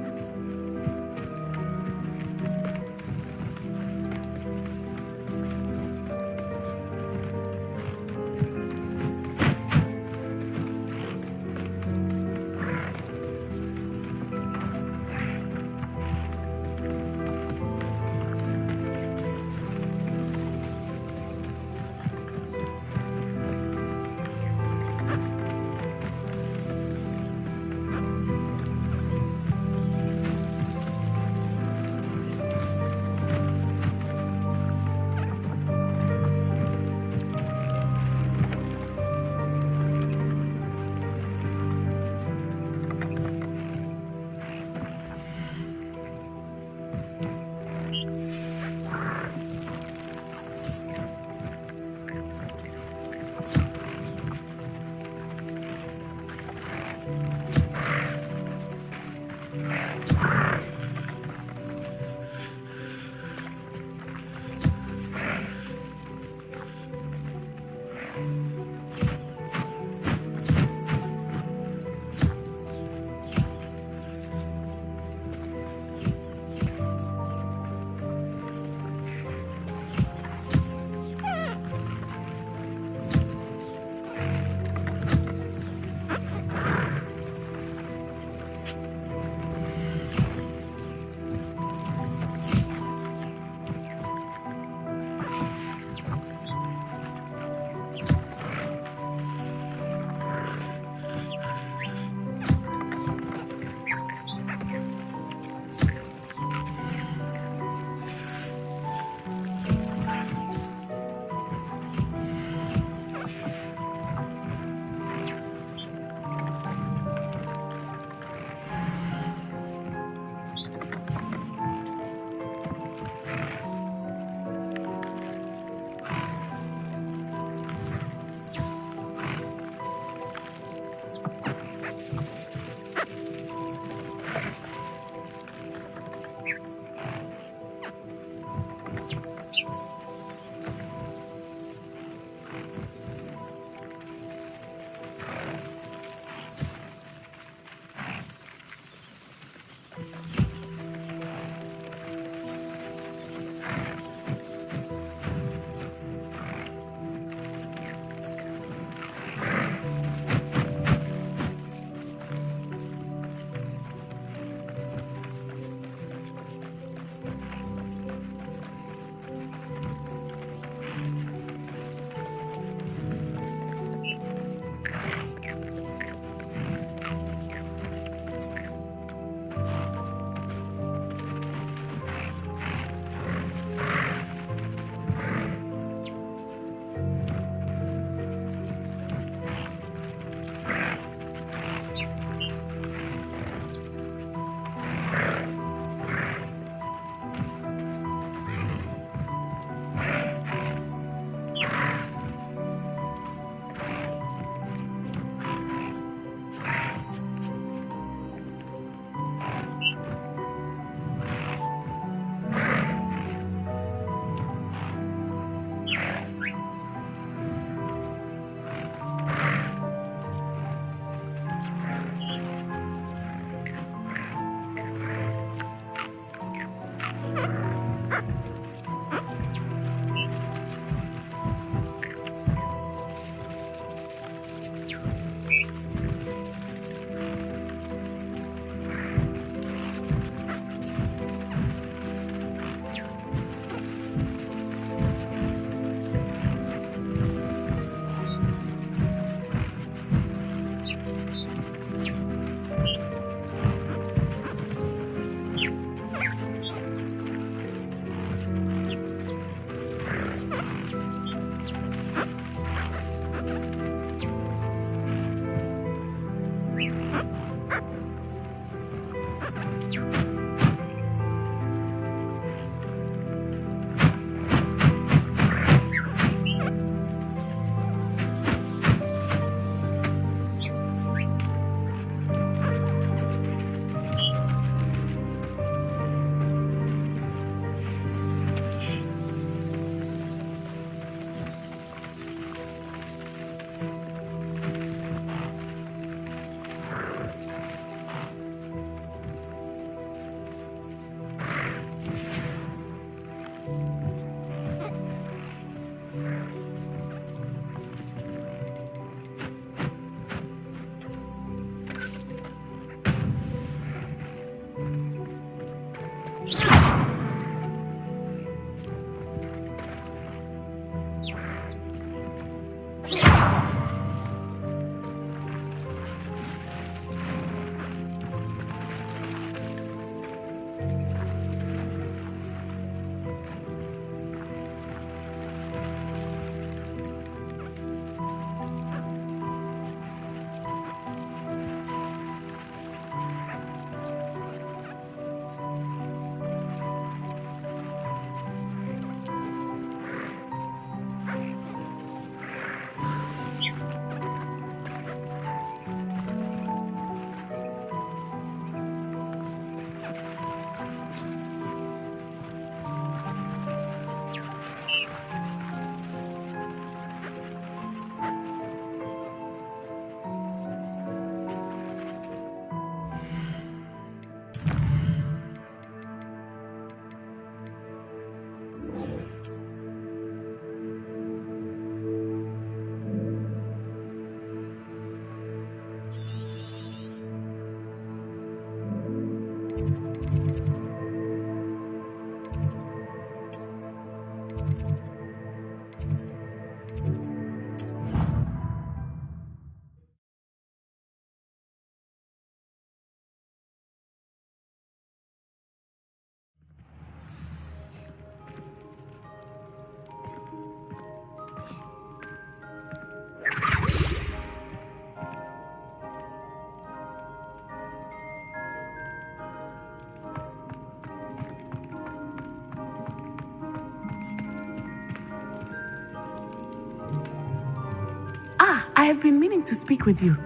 I have been meaning to speak with you.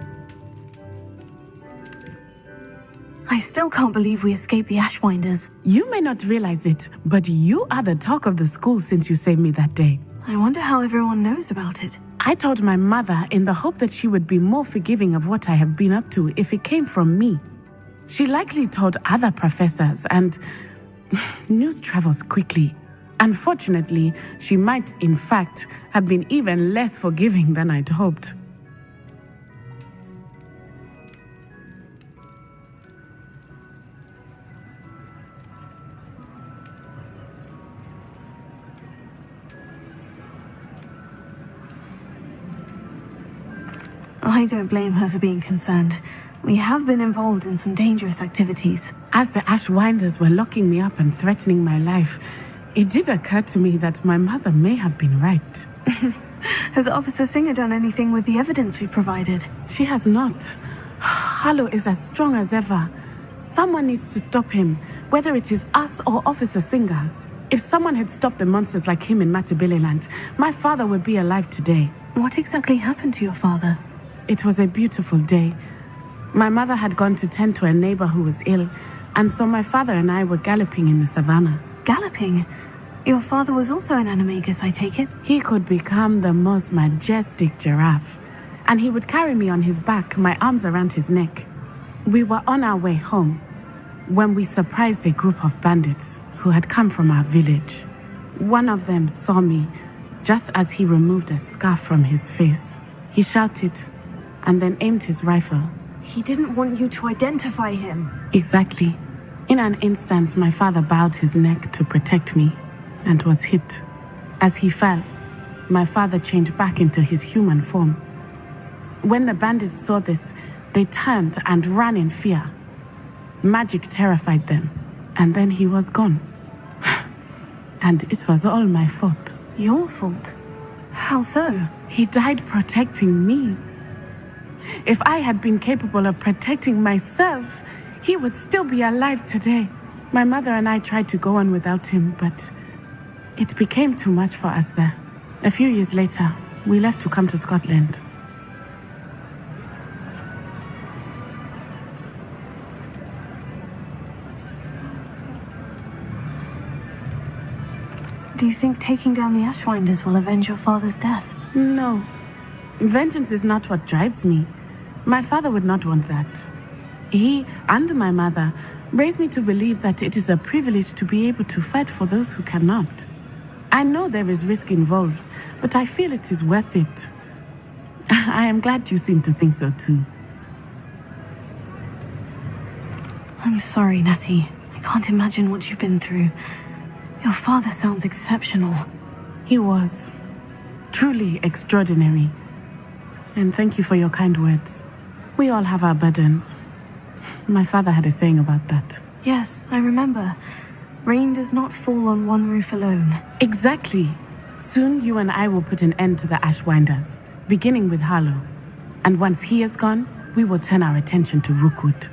I still can't believe we escaped the Ashwinders. You may not realize it, but you are the talk of the school since you saved me that day. I wonder how everyone knows about it. I told my mother in the hope that she would be more forgiving of what I have been up to if it came from me. She likely told other professors, and news travels quickly. Unfortunately, she might, in fact, have been even less forgiving than I'd hoped. I don't blame her for being concerned. We have been involved in some dangerous activities. As the Ashwinders were locking me up and threatening my life, it did occur to me that my mother may have been right. Has Officer Singer done anything with the evidence we provided? She has not. Harlow is as strong as ever. Someone needs to stop him, whether it is us or Officer Singer. If someone had stopped the monsters like him in Matabeleland, my father would be alive today. What exactly happened to your father? It was a beautiful day. My mother had gone to tend to a neighbor who was ill, and so my father and I were galloping in the savannah. Galloping? Your father was also an animagus, I take it? He could become the most majestic giraffe, and he would carry me on his back, my arms around his neck. We were on our way home when we surprised a group of bandits who had come from our village. One of them saw me just as he removed a scarf from his face. He shouted and then aimed his rifle. He didn't want you to identify him. Exactly. In an instant, my father bowed his neck to protect me and was hit. As he fell, my father changed back into his human form. When the bandits saw this, they turned and ran in fear. Magic terrified them, and then he was gone. And it was all my fault. Your fault? How so? He died protecting me. If I had been capable of protecting myself, he would still be alive today. My mother and I tried to go on without him, but it became too much for us there. A few years later, we left to come to Scotland. Do you think taking down the Ashwinders will avenge your father's death? No. Vengeance is not what drives me. My father would not want that. He and my mother raised me to believe that it is a privilege to be able to fight for those who cannot. I know there is risk involved, but I feel it is worth it. I am glad you seem to think so too. I'm sorry, Natty. I can't imagine what you've been through. Your father sounds exceptional. He was. Truly extraordinary. And thank you for your kind words. We all have our burdens. My father had a saying about that. Yes, I remember. Rain does not fall on one roof alone. Exactly. Soon you and I will put an end to the Ashwinders, beginning with Harlow. And once he is gone, we will turn our attention to Rookwood.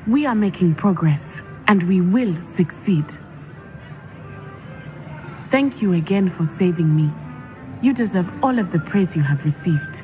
We are making progress, and we will succeed. Thank you again for saving me. You deserve all of the praise you have received.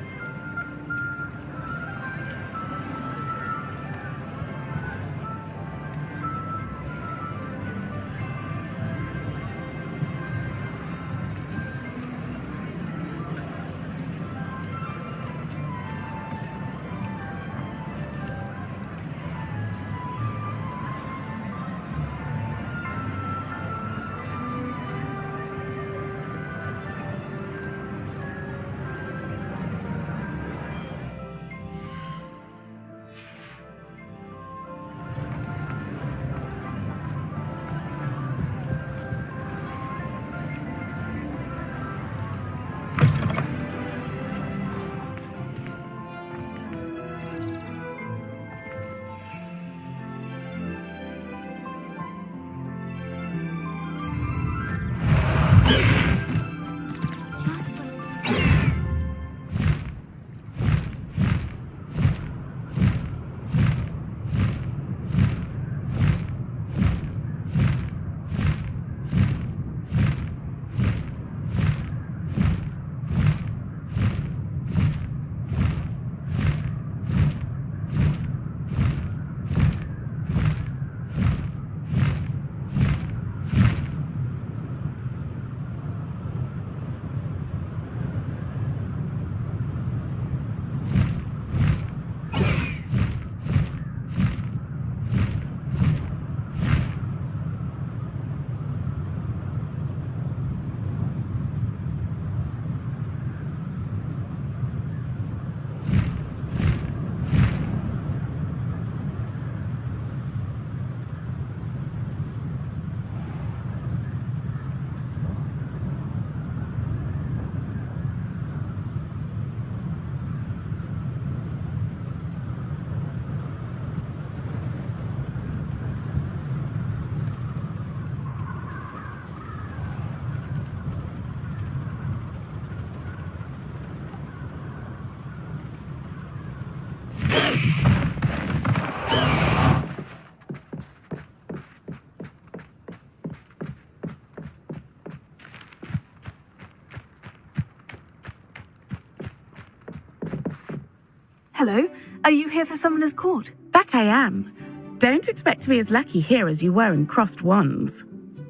Hello, are you here for Summoner's Court? That I am. Don't expect to be as lucky here as you were in Crossed Wands.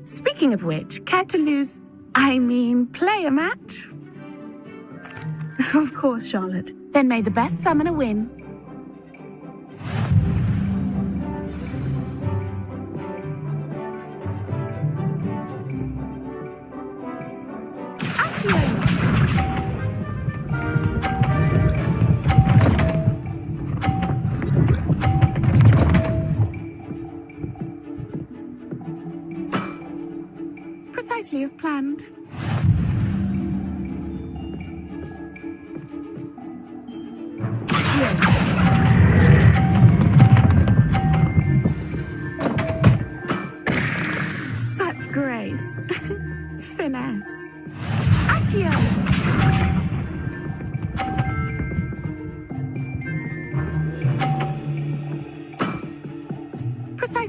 Speaking of which, care to play a match? Of course, Charlotte. Then may the best summoner win. Precisely as planned. Here.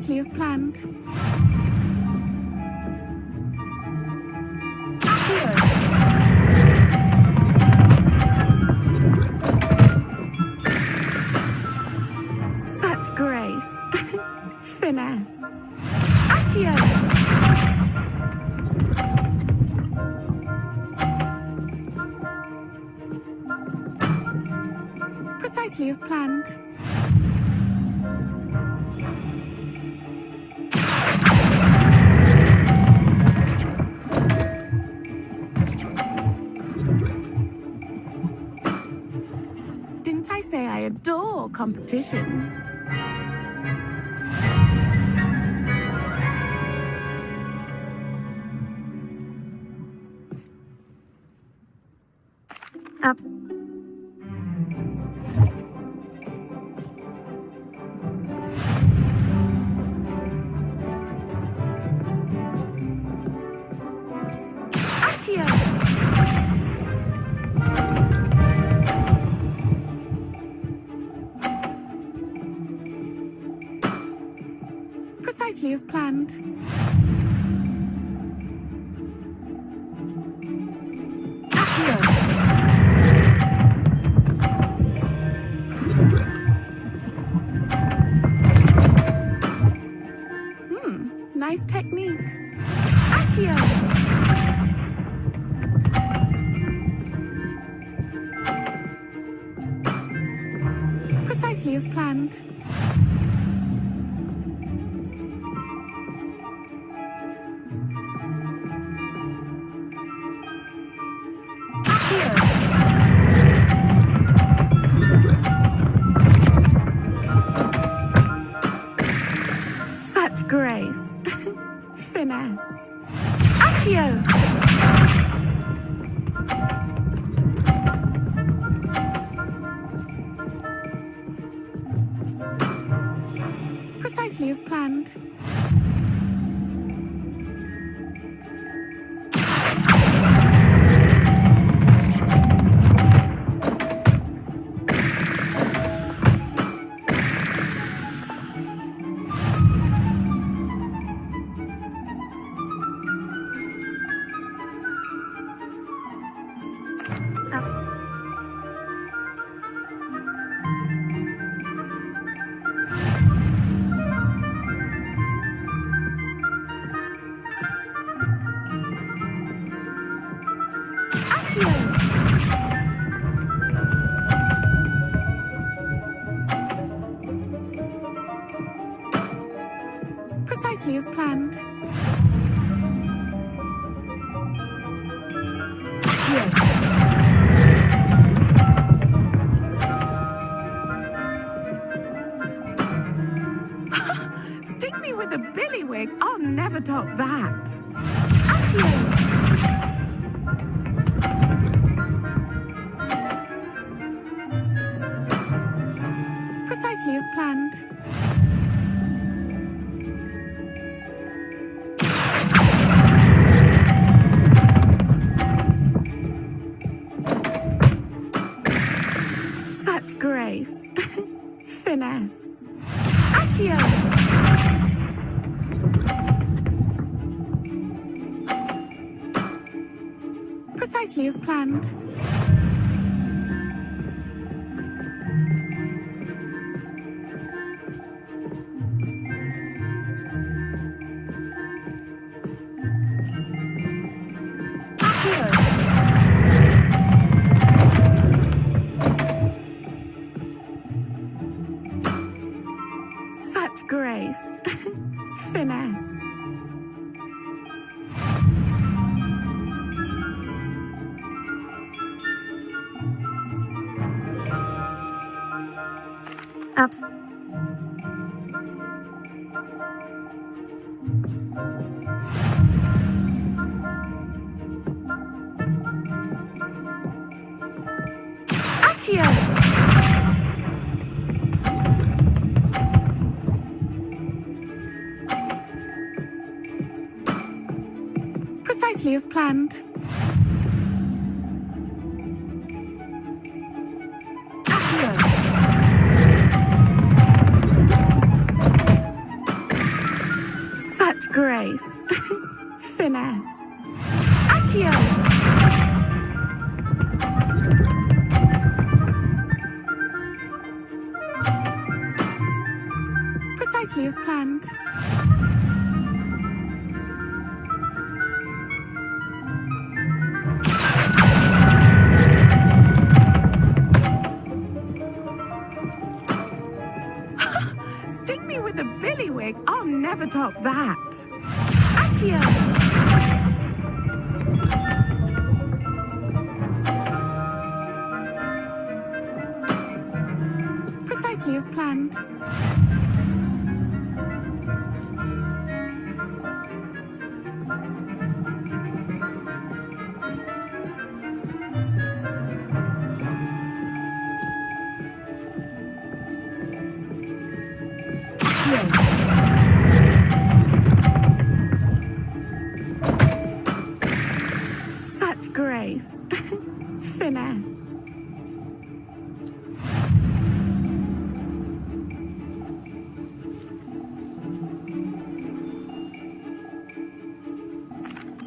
Precisely as planned. Such grace. Finesse. Accio. Precisely as planned. Didn't I say I adore competition? Precisely as planned. Nice technique. Accio. Precisely as planned. Such grace. Finesse. Accio. Precisely as planned. Precisely as planned. Sting me with a billywig. I'll never top that. Precisely as planned. Such grace. Finesse. Accio. Precisely as planned. Such grace. Finesse. Accio. Precisely as planned. finesse. Accio! Precisely as planned. Sting me with a billywig. I'll never top that. Accio! Precisely as planned. Such grace. Finesse.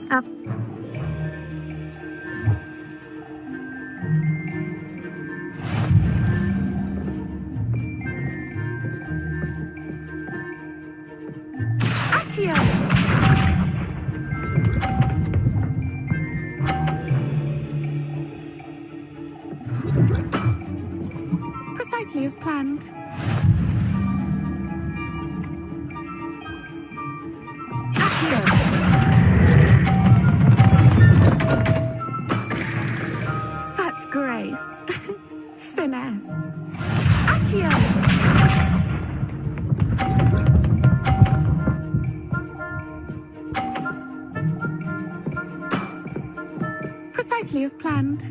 Up. Accio! Precisely as planned. Accio! Such grace. Finesse. Accio! Precisely as planned.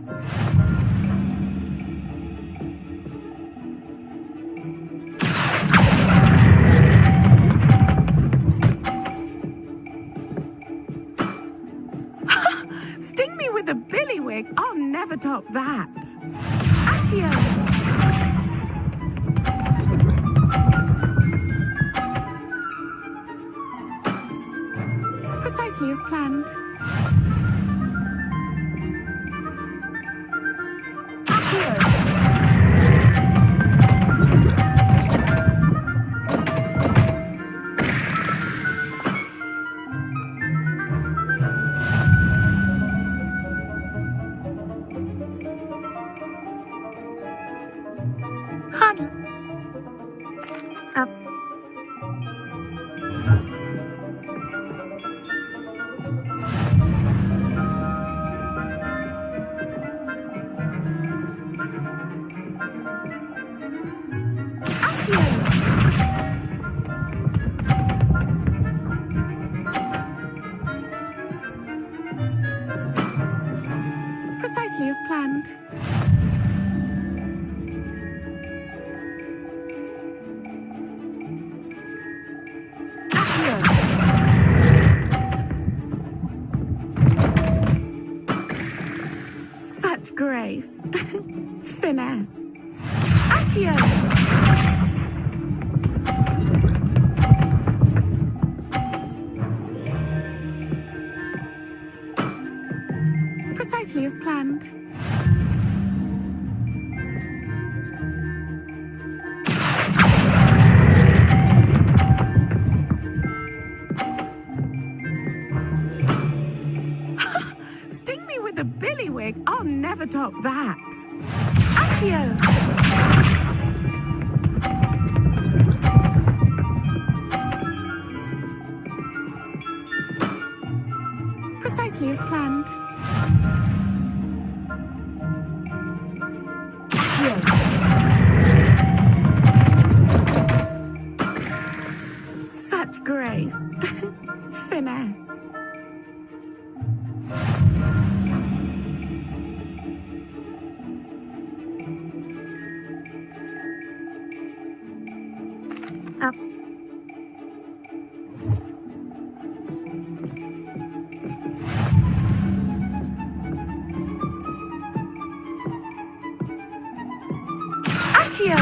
Sting me with a billywig. I'll never top that. Accio! Precisely as planned. Hardly. Up. Precisely as planned. Such grace. Finesse. Accio! Precisely as planned. Sting me with a billywig. I'll never top that. Accio! Precisely as planned. Such grace. Finesse. Up. Accio!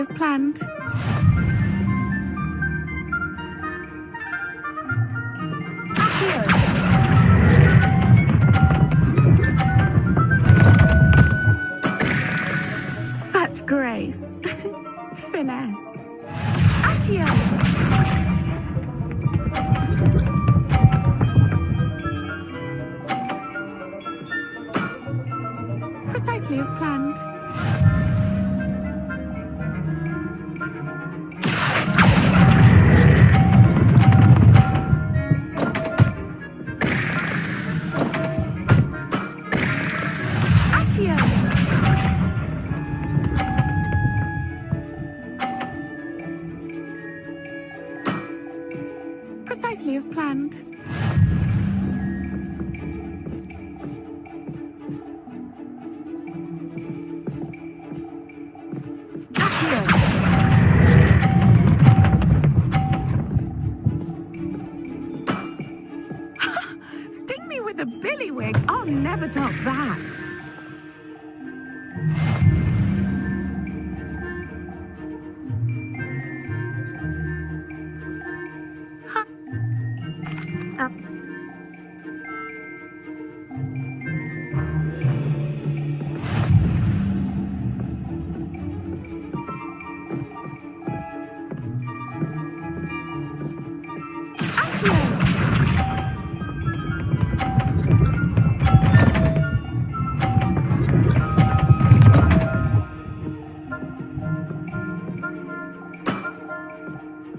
as planned. Such grace. Finesse. Accio. Precisely as planned. Accio. Precisely as planned. Sting me with a billywig. I'll never top that.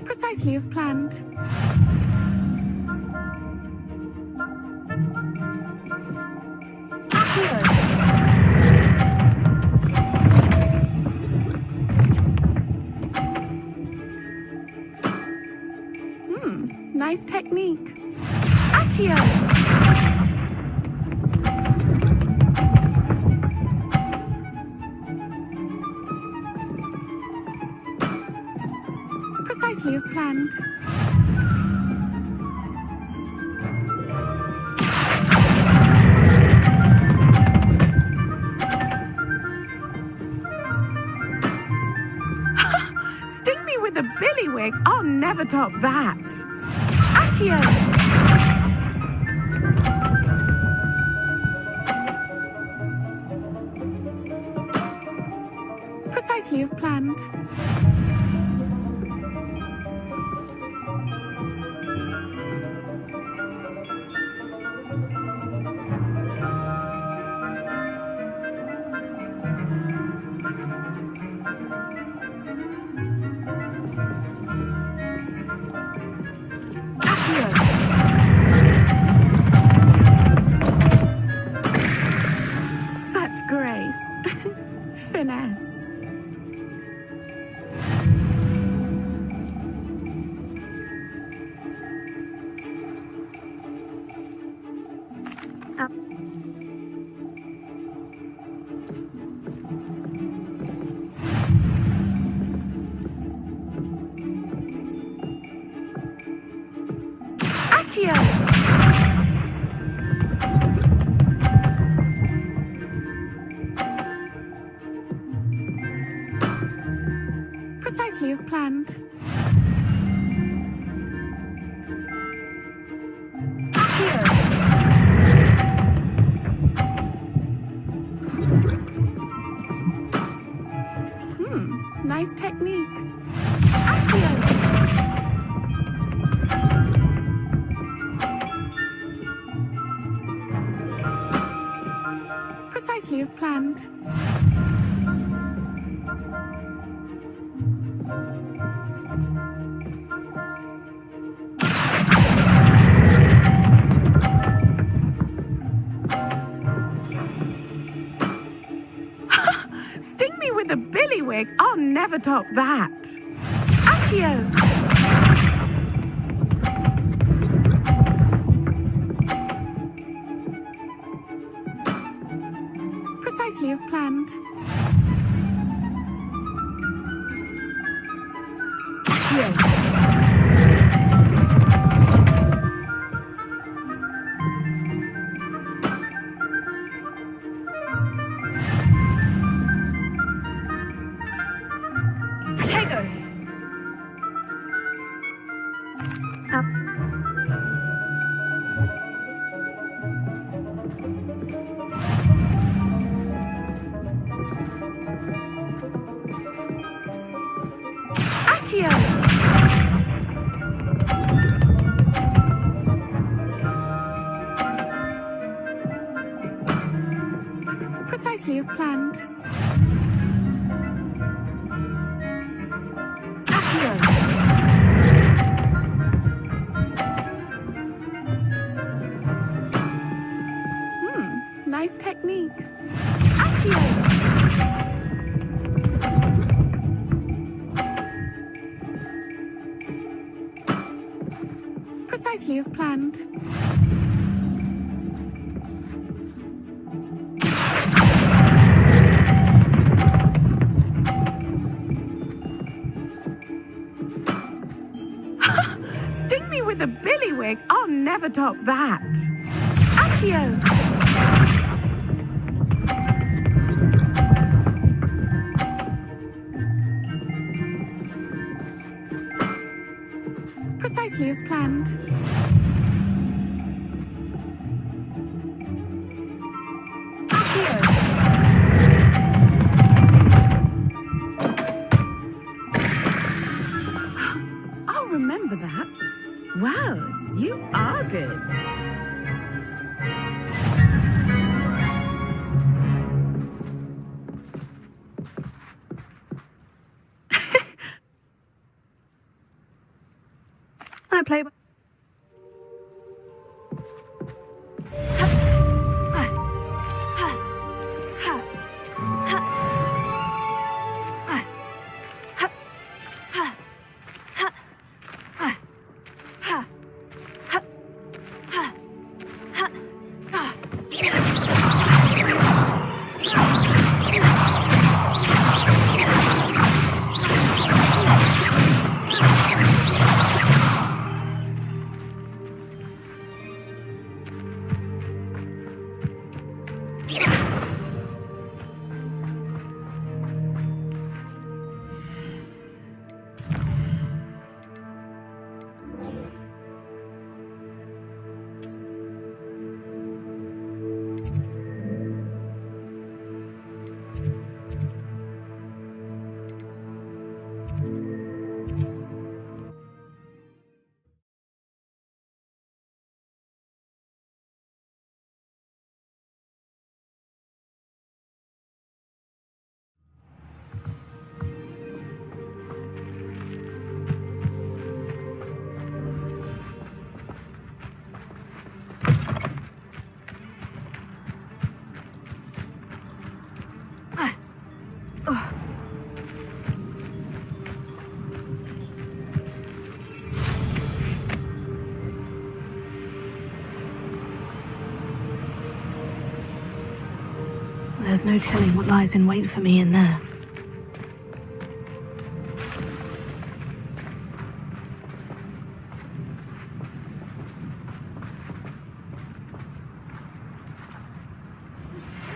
Precisely as planned. Nice technique. Accio. Precisely as planned. Sting me with a billywig. I'll never top that. Accio. Precisely as planned. Such grace. Finesse. Accio. Precisely as planned. Nice technique. Accio. Precisely as planned. Sting me with a billywig. I'll never top that. Accio. Precisely as planned. Accio. nice technique. Accio! Precisely as planned. Sting me with a billywig? I'll never top that. Accio! Precisely as planned. I'll remember that. Wow, you are good. I play. There's no telling what lies in wait for me in there.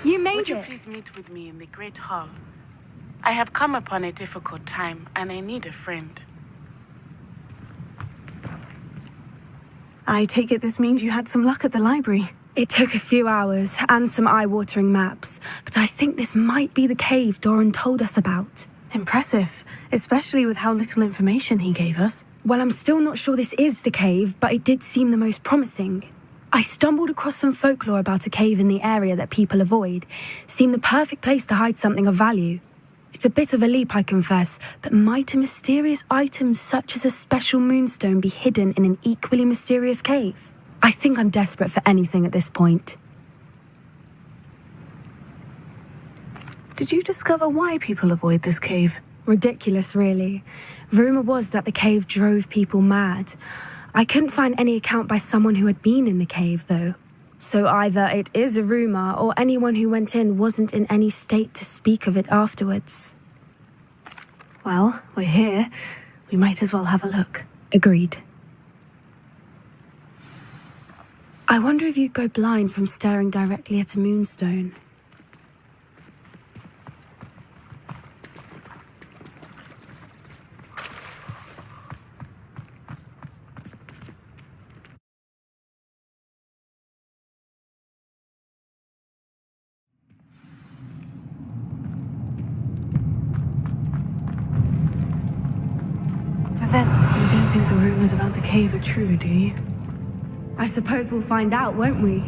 You made Would you it. please meet with me in the Great Hall? I have come upon a difficult time, and I need a friend. I take it this means you had some luck at the library. It took a few hours and some eye-watering maps, but I think this might be the cave Doran told us about. Impressive, especially with how little information he gave us. Well, I'm still not sure this is the cave, but it did seem the most promising. I stumbled across some folklore about a cave in the area that people avoid. Seemed the perfect place to hide something of value. It's a bit of a leap, I confess, but might a mysterious item such as a special moonstone be hidden in an equally mysterious cave? I think I'm desperate for anything at this point. Did you discover why people avoid this cave? Ridiculous, really. Rumour was that the cave drove people mad. I couldn't find any account by someone who had been in the cave, though. So either it is a rumour or anyone who went in wasn't in any state to speak of it afterwards. Well, we're here. We might as well have a look. Agreed. I wonder if you'd go blind from staring directly at a moonstone. But then, you don't think the rumours about the cave are true, do you? I suppose we'll find out, won't we?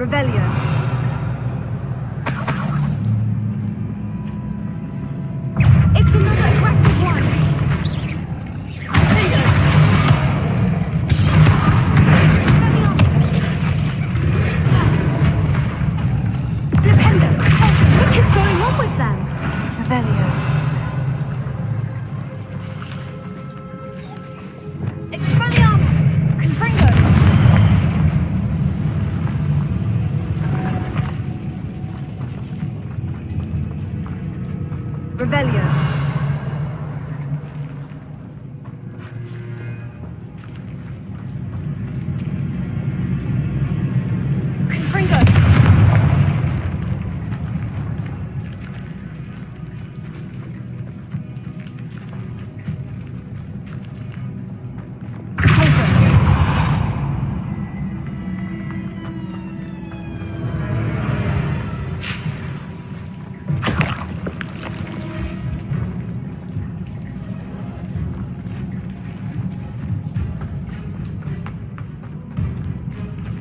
Revelio. It's another aggressive one. Flipendo. What is going on with them? Revelio. Expelliarmus! Confringo! Revelio. Confringo!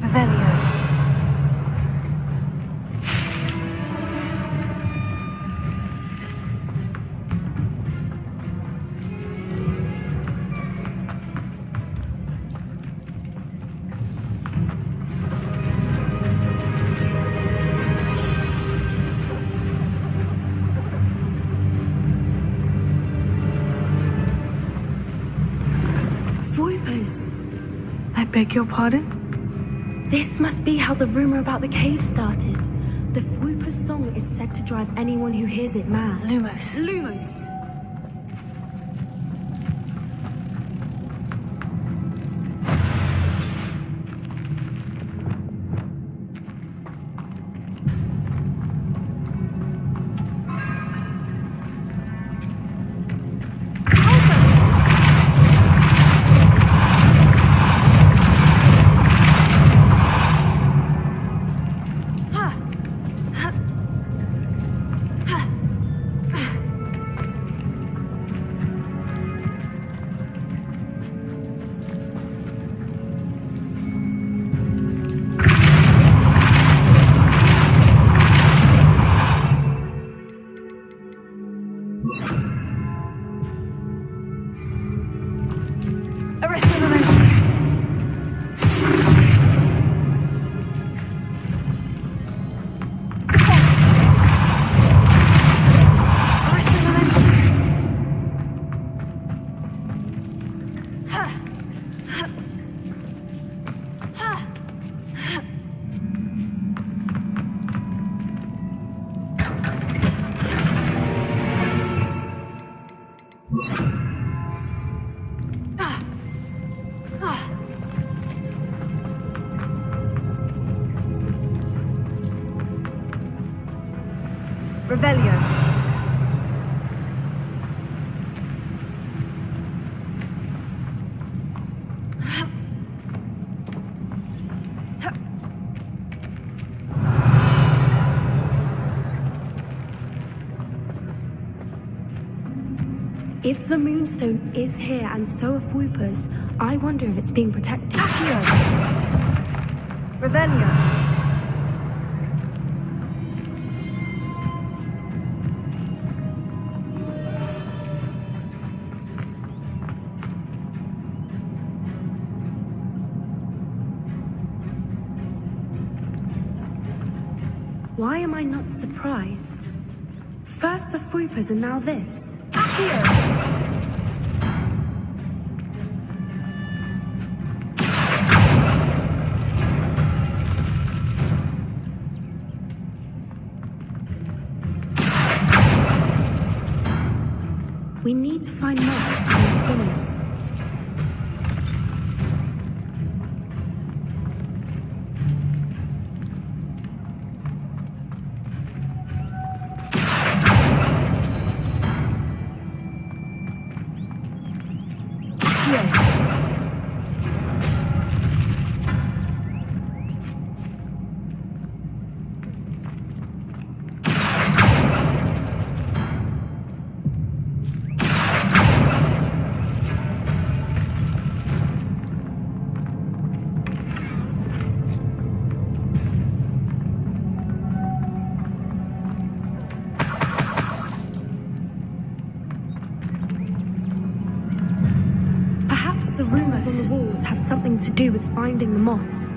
Revelio. Voipers. I beg your pardon? This must be how the rumor about the cave started. The Fwooper's song is said to drive anyone who hears it mad. Lumos. Lumos! Revelio. If the Moonstone is here and so are Fwoopers, I wonder if it's being protected. Revelio. Why am I not surprised? First the Fwoopers and now this. We need to find moths for the spinners. something to do with finding the moths.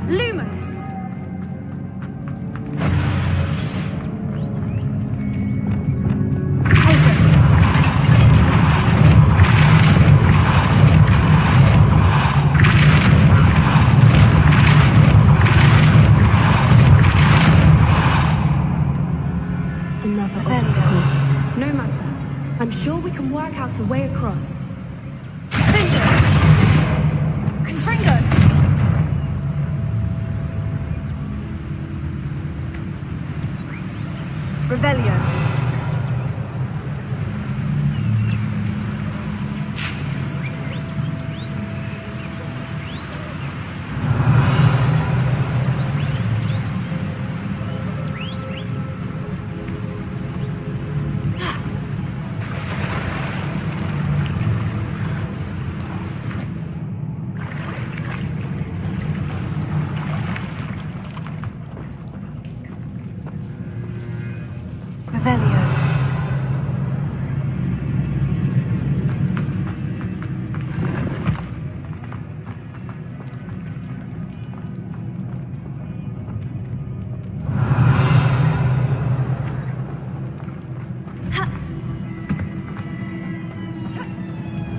Lumos! Another obstacle. No matter. I'm sure we can work out a way across. Confringo! Revelio. Revelio.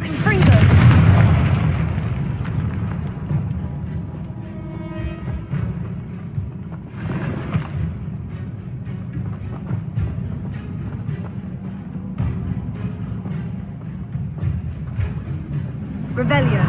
Confringo. Revelio.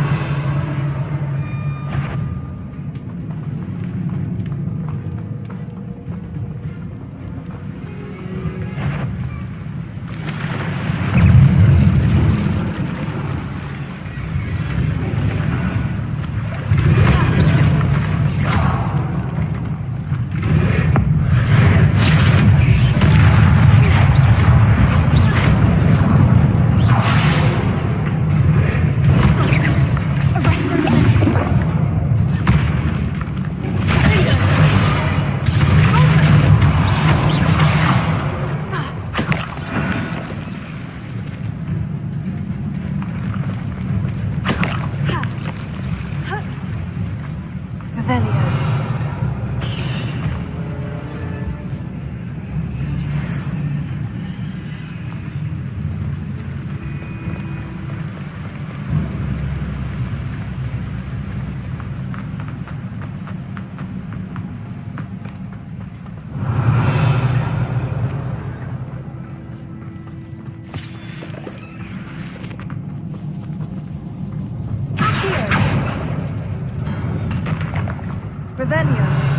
Revelio. Revelio.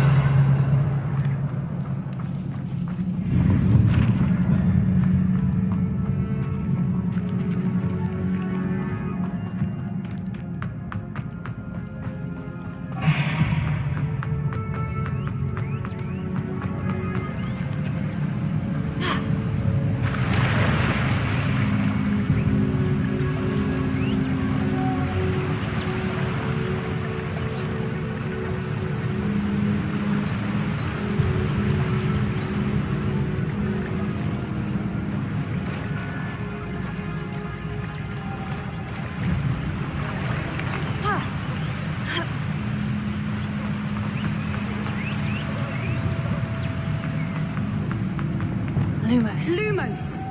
Lumos. Lumos!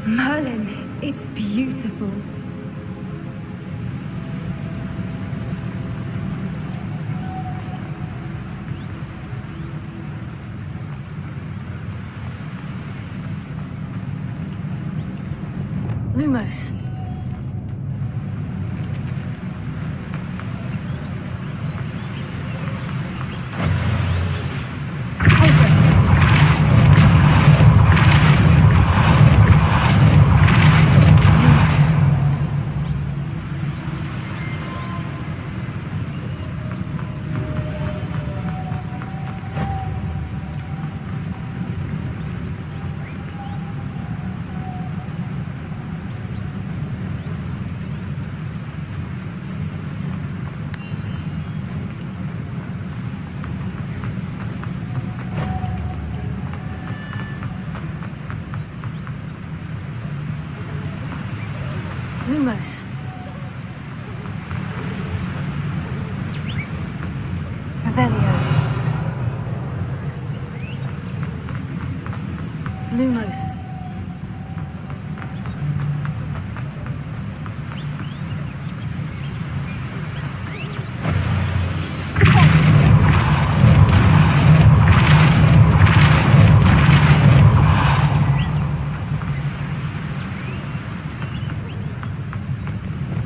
Merlin, it's beautiful. Lumos. Revelio. Lumos.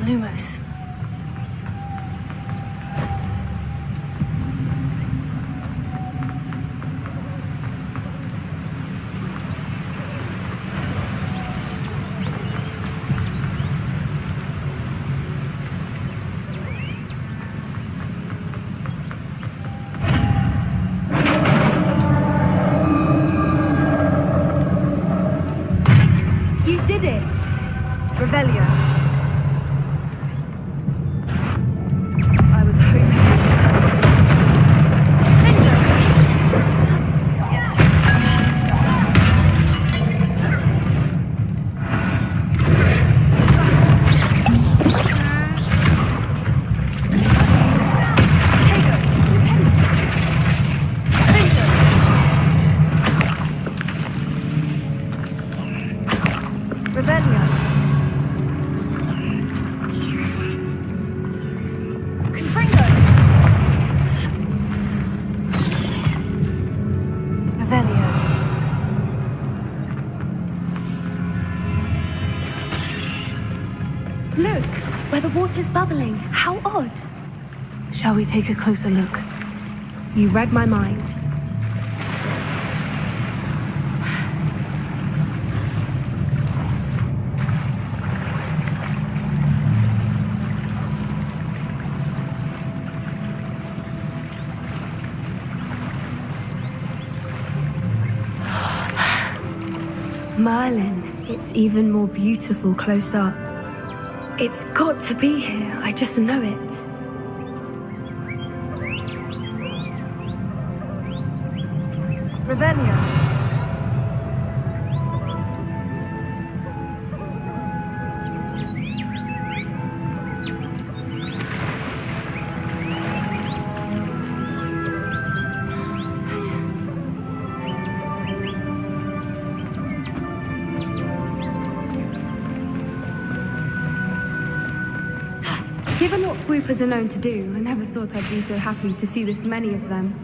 Lumos. You did it! Revelio. I was hoping. Revelio. Confringo. Revelio. Look, where the water's bubbling. How odd. Shall we take a closer look? You read my mind. Merlin, it's even more beautiful close up. It's got to be here, I just know it. Revelio. Given what swoopers are known to do, I never thought I'd be so happy to see this many of them.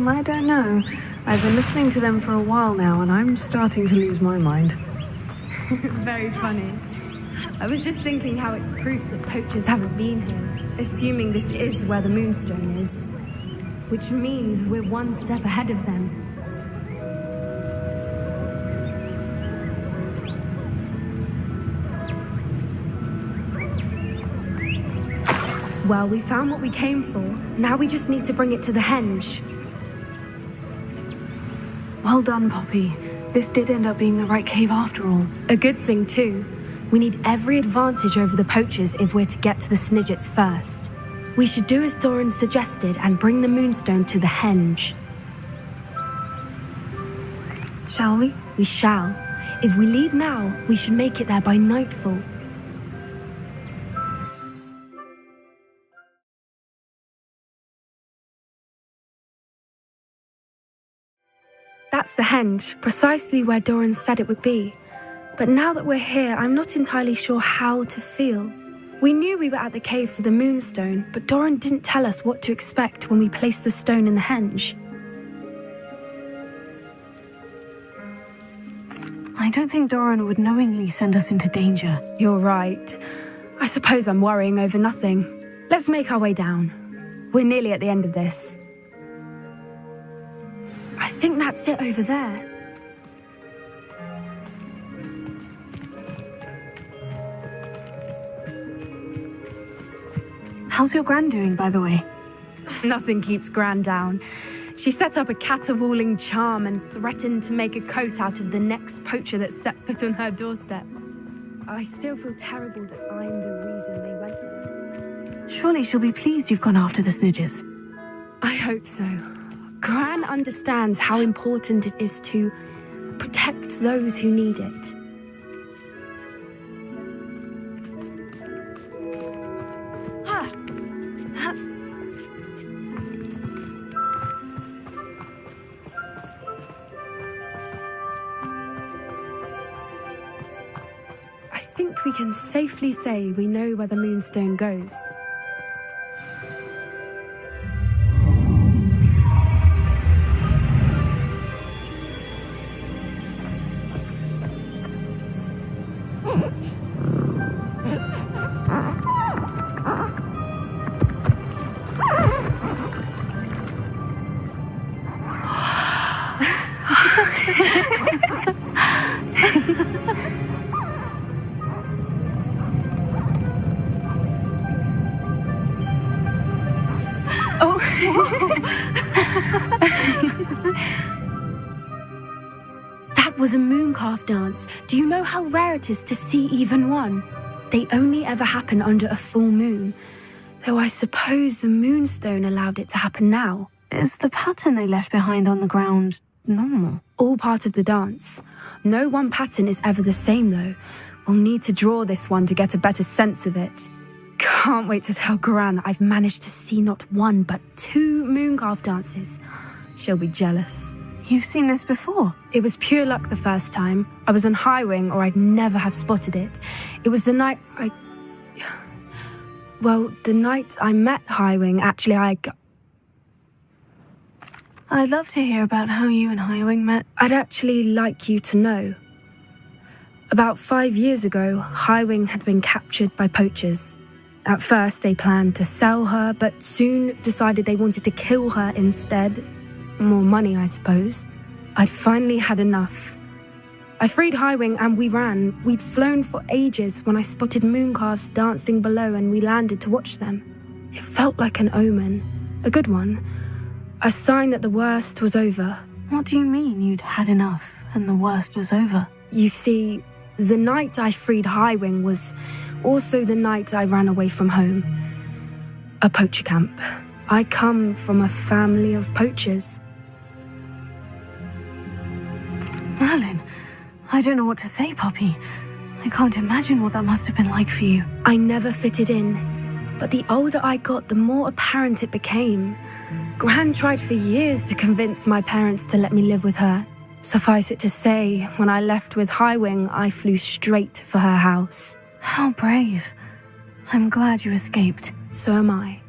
I don't know. I've been listening to them for a while now, and I'm starting to lose my mind. Very funny. I was just thinking how it's proof that poachers haven't been here, assuming this is where the Moonstone is. Which means we're one step ahead of them. Well, we found what we came for. Now we just need to bring it to the henge. Well done, Poppy. This did end up being the right cave after all. A good thing, too. We need every advantage over the poachers if we're to get to the Snidgets first. We should do as Doran suggested and bring the Moonstone to the henge. Shall we? We shall. If we leave now, we should make it there by nightfall. That's the henge, precisely where Doran said it would be. But now that we're here, I'm not entirely sure how to feel. We knew we were at the cave for the Moonstone, but Doran didn't tell us what to expect when we placed the stone in the henge. I don't think Doran would knowingly send us into danger. You're right. I suppose I'm worrying over nothing. Let's make our way down. We're nearly at the end of this. I think that's it over there. How's your Gran doing, by the way? Nothing keeps Gran down. She set up a caterwauling charm and threatened to make a coat out of the next poacher that set foot on her doorstep. I still feel terrible that I'm the reason they went there. Surely she'll be pleased you've gone after the Snidgets. I hope so. Gran understands how important it is to protect those who need it. think we can safely say we know where the Moonstone goes. That was a mooncalf dance. Do you know how rare it is to see even one? They only ever happen under a full moon. Though I suppose the Moonstone allowed it to happen now. Is the pattern they left behind on the ground normal? All part of the dance. No one pattern is ever the same, though. We'll need to draw this one to get a better sense of it. Can't wait to tell Gran that I've managed to see not one, but 2 mooncalf dances. She'll be jealous. You've seen this before? It was pure luck the first time. I was on Highwing, or I'd never have spotted it. It was the night the night I met Highwing, actually, I'd love to hear about how you and Highwing met. I'd actually like you to know. About 5 years ago, Highwing had been captured by poachers. At first, they planned to sell her, but soon decided they wanted to kill her instead. More money, I suppose. I'd finally had enough. I freed Highwing and we ran. We'd flown for ages when I spotted mooncalves dancing below and we landed to watch them. It felt like an omen. A good one. A sign that the worst was over. What do you mean you'd had enough and the worst was over? You see, the night I freed Highwing was also the night I ran away from home. A poacher camp. I come from a family of poachers. Merlin, I don't know what to say, Poppy. I can't imagine what that must have been like for you. I never fitted in, but the older I got, the more apparent it became. Gran tried for years to convince my parents to let me live with her. Suffice it to say, when I left with Highwing, I flew straight for her house. How brave. I'm glad you escaped. So am I.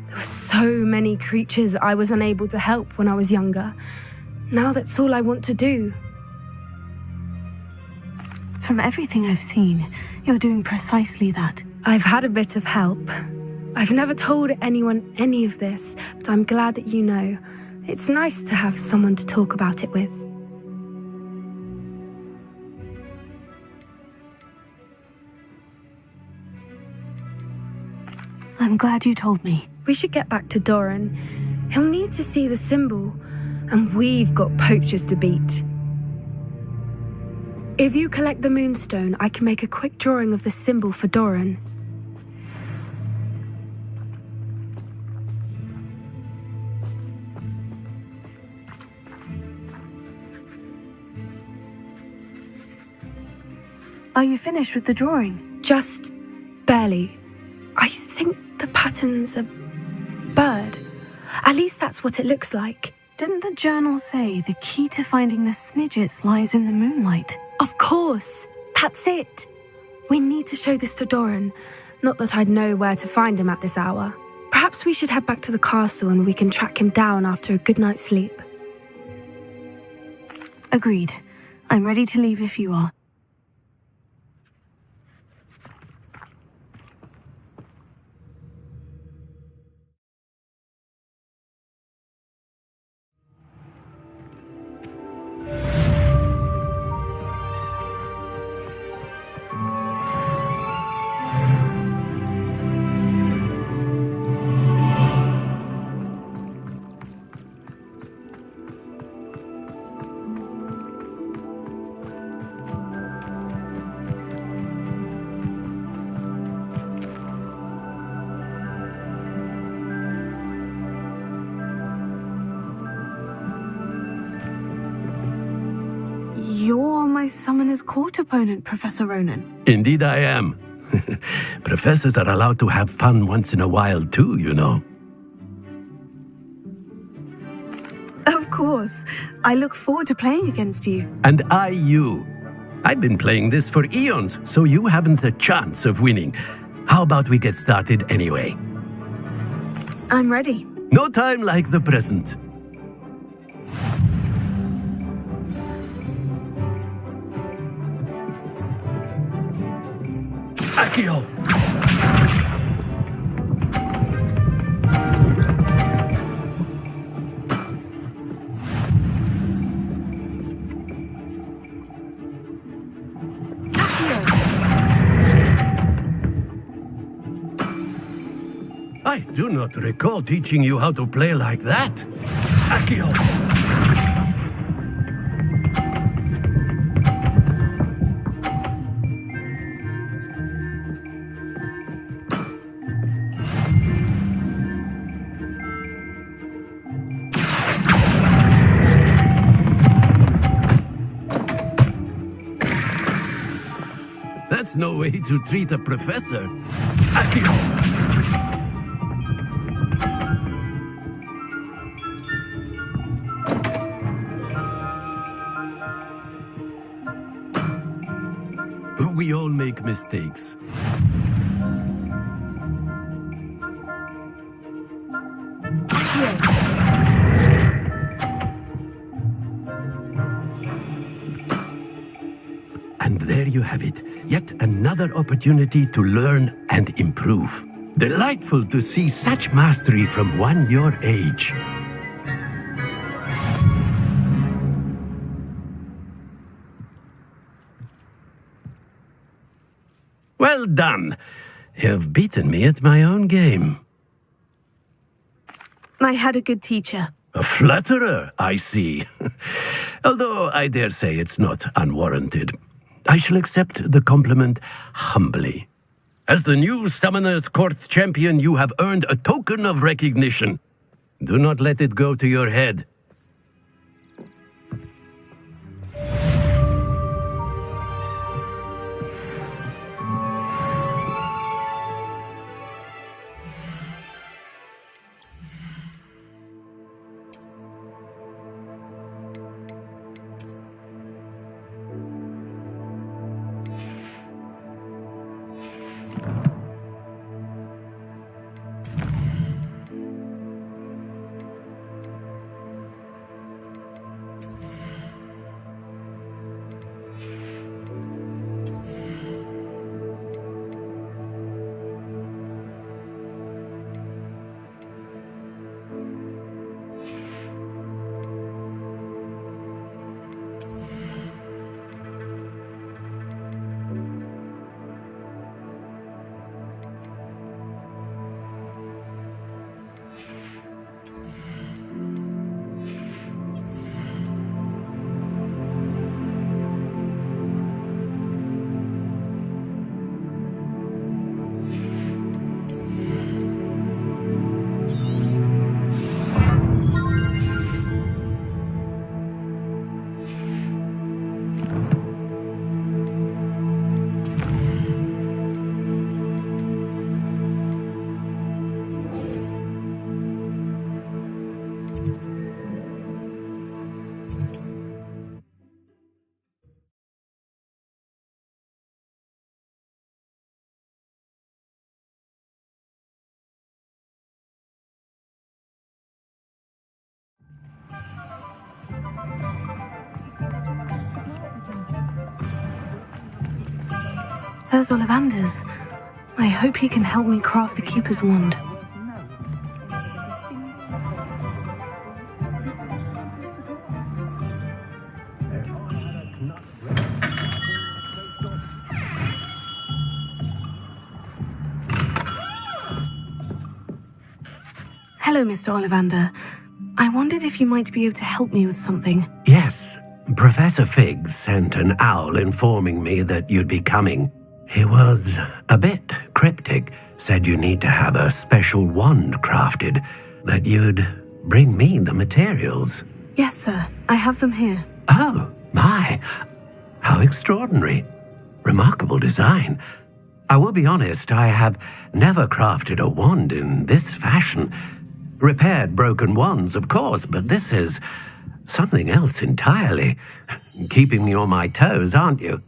There were so many creatures I was unable to help when I was younger. Now that's all I want to do. From everything I've seen, you're doing precisely that. I've had a bit of help. I've never told anyone any of this, but I'm glad that you know. It's nice to have someone to talk about it with. I'm glad you told me. We should get back to Doran. He'll need to see the symbol, and we've got poachers to beat. If you collect the Moonstone, I can make a quick drawing of the symbol for Doran. Are you finished with the drawing? Just barely. I think the pattern's a bird. At least that's what it looks like. Didn't the journal say the key to finding the Snidgets lies in the moonlight? Of course. That's it. We need to show this to Doran. Not that I'd know where to find him at this hour. Perhaps we should head back to the castle and we can track him down after a good night's sleep. Agreed. I'm ready to leave if you are. You're my Summoner's Court opponent, Professor Ronan. Indeed I am. Professors are allowed to have fun once in a while too, you know. Of course. I look forward to playing against you. And you. I I've been playing this for eons, so you haven't a chance of winning. How about we get started anyway? I'm ready. No time like the present. Accio! I do not recall teaching you how to play like that. Accio! That's no way to treat a professor. Accio! We all make mistakes. And there you have it. Yet another opportunity to learn and improve. Delightful to see such mastery from one your age. Well done. You've beaten me at my own game. I had a good teacher. A flatterer, I see. Although I dare say it's not unwarranted. I shall accept the compliment humbly. As the new Summoner's Court champion, you have earned a token of recognition. Do not let it go to your head. There's Ollivander's. I hope he can help me craft the Keeper's Wand. Hello, Mr. Ollivander. I wondered if you might be able to help me with something. Yes, Professor Fig sent an owl informing me that you'd be coming. He was a bit cryptic, said you need to have a special wand crafted, that you'd bring me the materials. Yes, sir. I have them here. Oh, my. How extraordinary. Remarkable design. I will be honest, I have never crafted a wand in this fashion. Repaired broken wands, of course, but this is something else entirely. Keeping me on my toes, aren't you?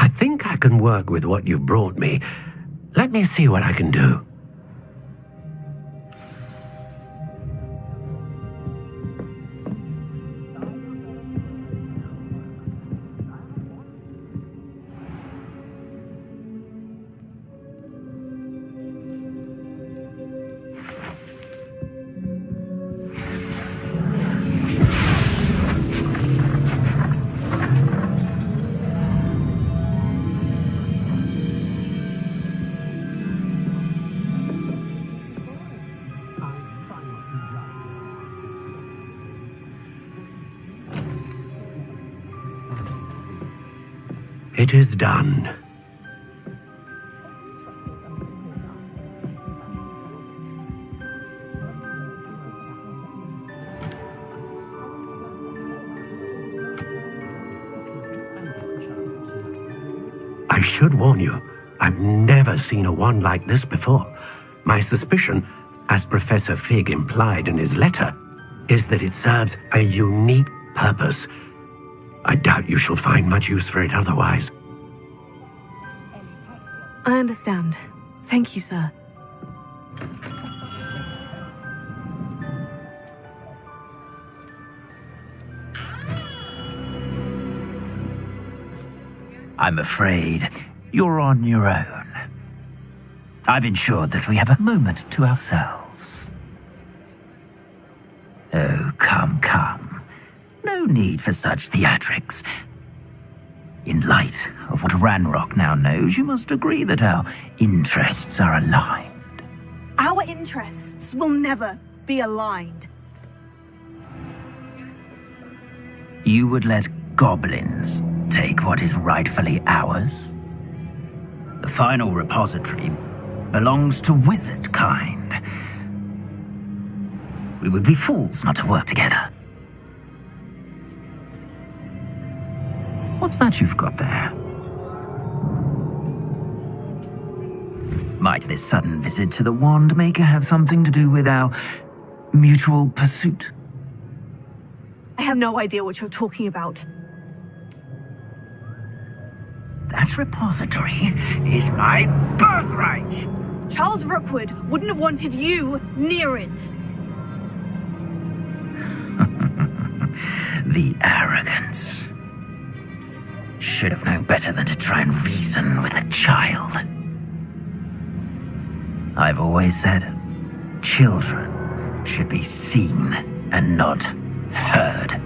I think I can work with what you've brought me. Let me see what I can do. It is done. I should warn you, I've never seen a wand like this before. My suspicion, as Professor Fig implied in his letter, is that it serves a unique purpose. I doubt you shall find much use for it otherwise. I understand. Thank you, sir. I'm afraid you're on your own. I've ensured that we have a moment to ourselves. Oh, come, come. No need for such theatrics. In light of what Ranrock now knows, you must agree that our interests are aligned. Our interests will never be aligned. You would let goblins take what is rightfully ours? The final repository belongs to wizard kind. We would be fools not to work together. What's that you've got there? Might this sudden visit to the Wand Maker have something to do with our mutual pursuit? I have no idea what you're talking about. That repository is my birthright! Charles Rookwood wouldn't have wanted you near it. The arrogance. Should have known better than to try and reason with a child. I've always said, children should be seen and not heard.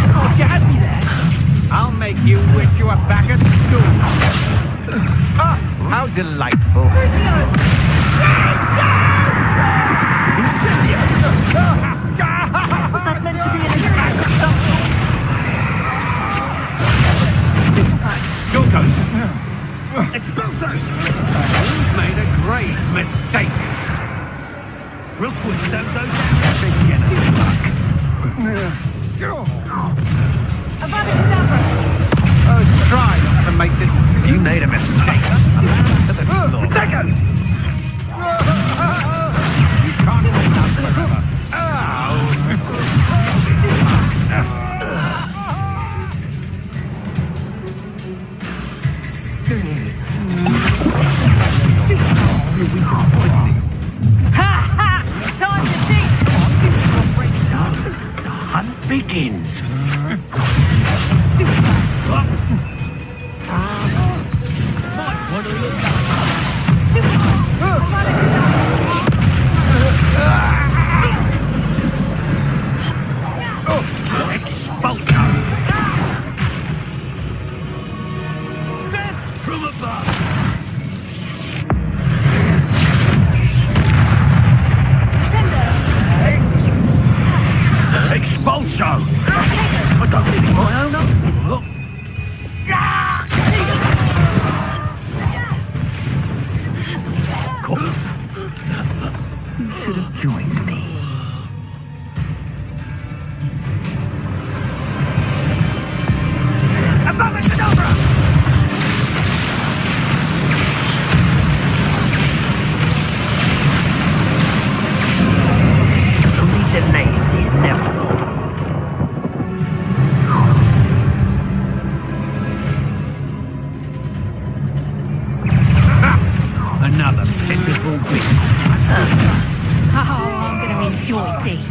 Thought you had me there. I'll make you wish you were back at school. Ah, how delightful. Was that meant to be an attack? Yorkos! Expulsors! You've made a grave mistake. Rookwood don't go down. Oh, try not to make this. You made a mistake. Protect him! You can't hold out forever. Ha ha! Time to think! The hunt begins. Expulsion! From above. Expulsion! I don't think my owner. evil beast. Oh, I'm going to enjoy this.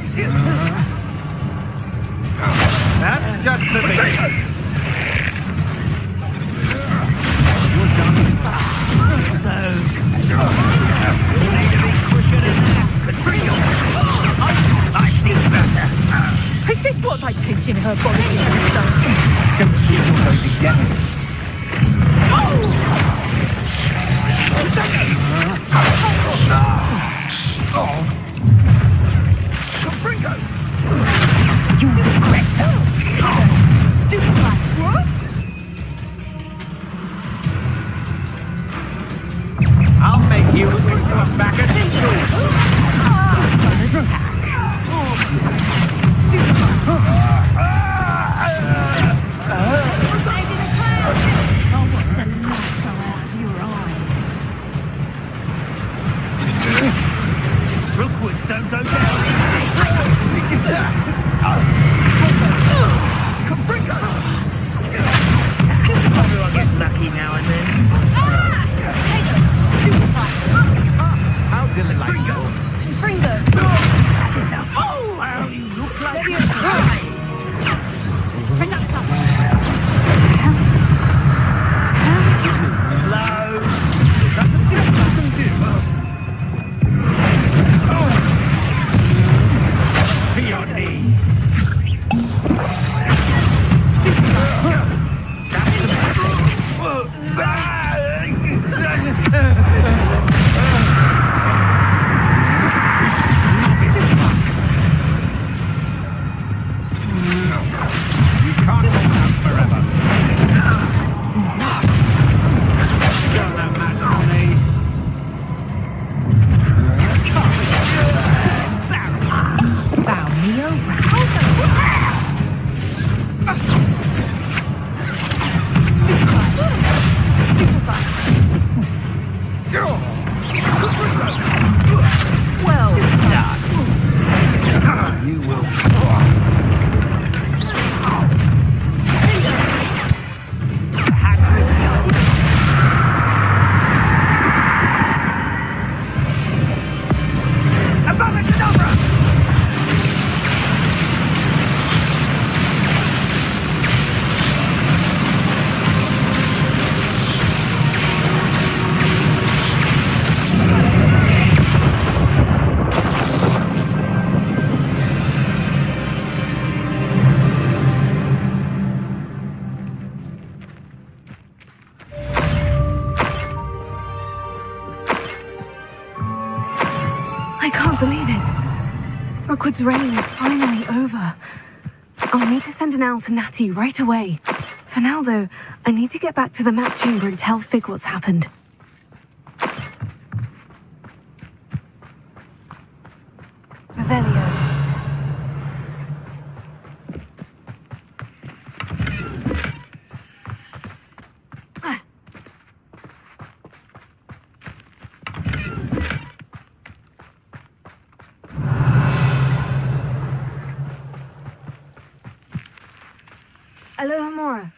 That's just the beginning. I see better. Is this what they teach in her body? Don't see it all going together. You regret that. Stupid man. What? I'll make you wish you were back at school. Stupid man. Oh, what's the light out of your eyes? Rookwoods don't go down. Everyone gets lucky now and then. How delightful. Fringo. Had enough. Oh, how you look like Maybe it's right. Bring that stuff. slow. That's still something to do. To your knees. I can't believe it. Rookwood's reign is finally over. I'll need to send an owl to Natty right away. For now, though, I need to get back to the map chamber and tell Fig what's happened. Revelio. Alohomora.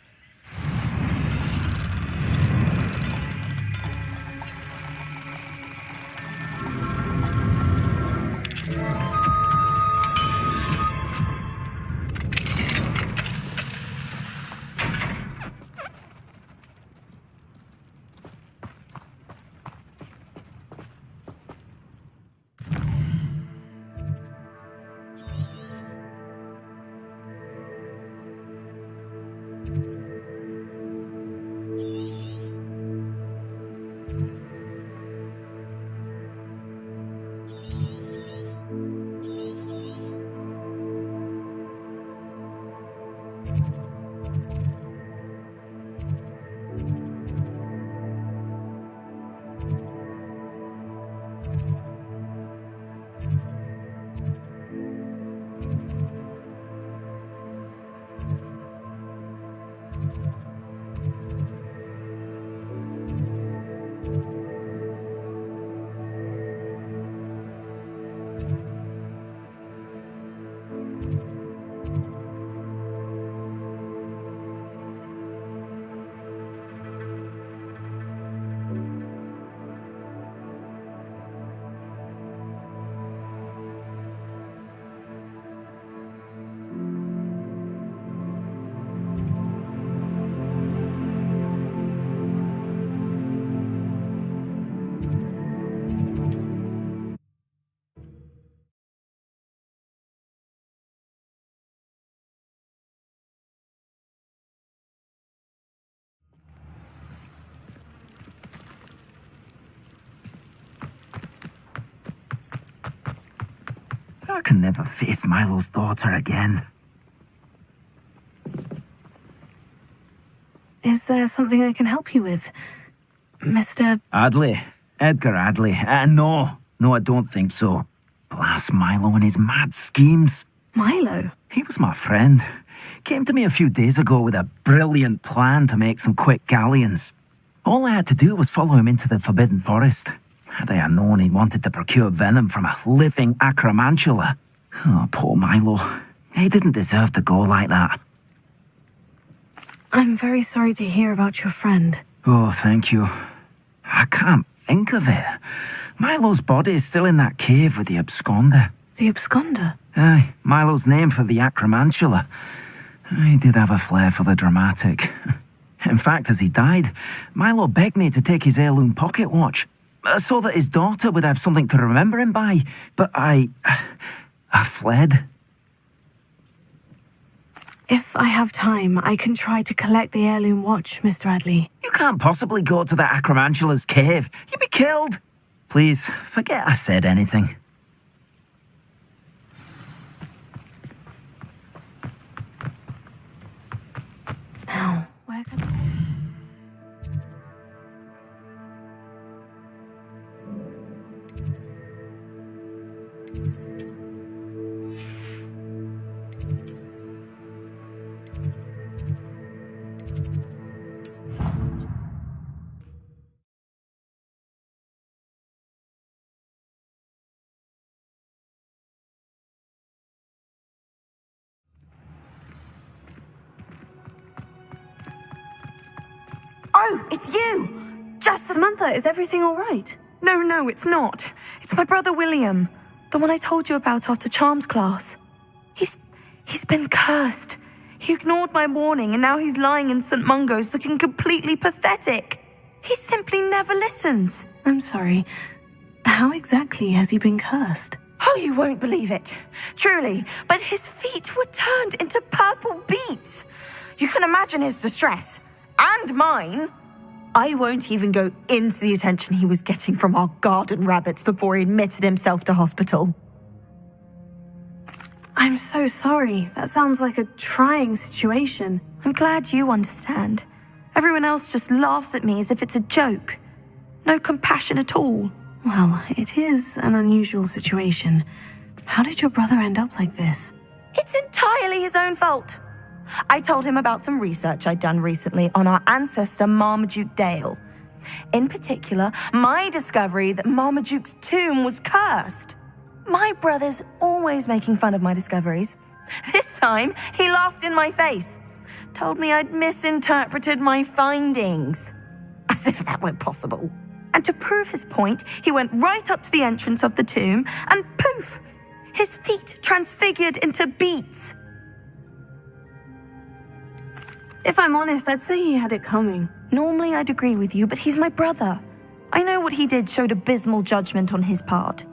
I can never face Milo's daughter again. Is there something I can help you with, Mr. Adley. Edgar Adley. No, I don't think so. Blast Milo and his mad schemes. Milo? He was my friend. Came to me a few days ago with a brilliant plan to make some quick galleons. All I had to do was follow him into the Forbidden Forest. Had I known he wanted to procure venom from a living acromantula. Oh, poor Milo. He didn't deserve to go like that. I'm very sorry to hear about your friend. Oh, thank you. I can't think of it. Milo's body is still in that cave with the absconder. The absconder? Aye, Milo's name for the acromantula. He did have a flair for the dramatic. In fact, as he died, Milo begged me to take his heirloom pocket watch, so that his daughter would have something to remember him by. But I fled. If I have time, I can try to collect the heirloom watch, Mr. Adley. You can't possibly go to the acromantula's cave. You'd be killed. Please, forget I said anything. Now, where can I... Oh, it's you! Just Samantha, is everything all right? No, it's not. It's my brother William, the one I told you about after charms class. He's been cursed. He ignored my warning and now he's lying in St. Mungo's looking completely pathetic. He simply never listens. I'm sorry. How exactly has he been cursed? Oh, you won't believe it. Truly, but his feet were turned into purple beets. You can imagine his distress. And mine. I won't even go into the attention he was getting from our garden rabbits before he admitted himself to hospital. I'm so sorry. That sounds like a trying situation. I'm glad you understand. Everyone else just laughs at me as if it's a joke. No compassion at all. Well, it is an unusual situation. How did your brother end up like this? It's entirely his own fault. I told him about some research I'd done recently on our ancestor Marmaduke Dale. In particular, my discovery that Marmaduke's tomb was cursed. My brother's always making fun of my discoveries. This time, he laughed in my face. Told me I'd misinterpreted my findings. As if that were possible. And to prove his point, he went right up to the entrance of the tomb and poof! His feet transfigured into beets. If I'm honest, I'd say he had it coming. Normally I'd agree with you, but he's my brother. I know what he did showed abysmal judgment on his part.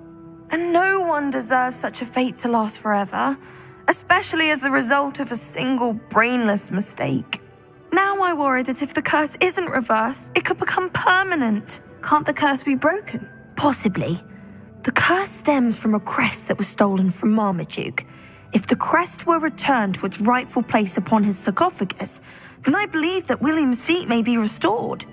And no one deserves such a fate to last forever, especially as the result of a single brainless mistake. Now I worry that if the curse isn't reversed, it could become permanent. Can't the curse be broken? Possibly. The curse stems from a crest that was stolen from Marmaduke. If the crest were returned to its rightful place upon his sarcophagus, then I believe that William's feet may be restored.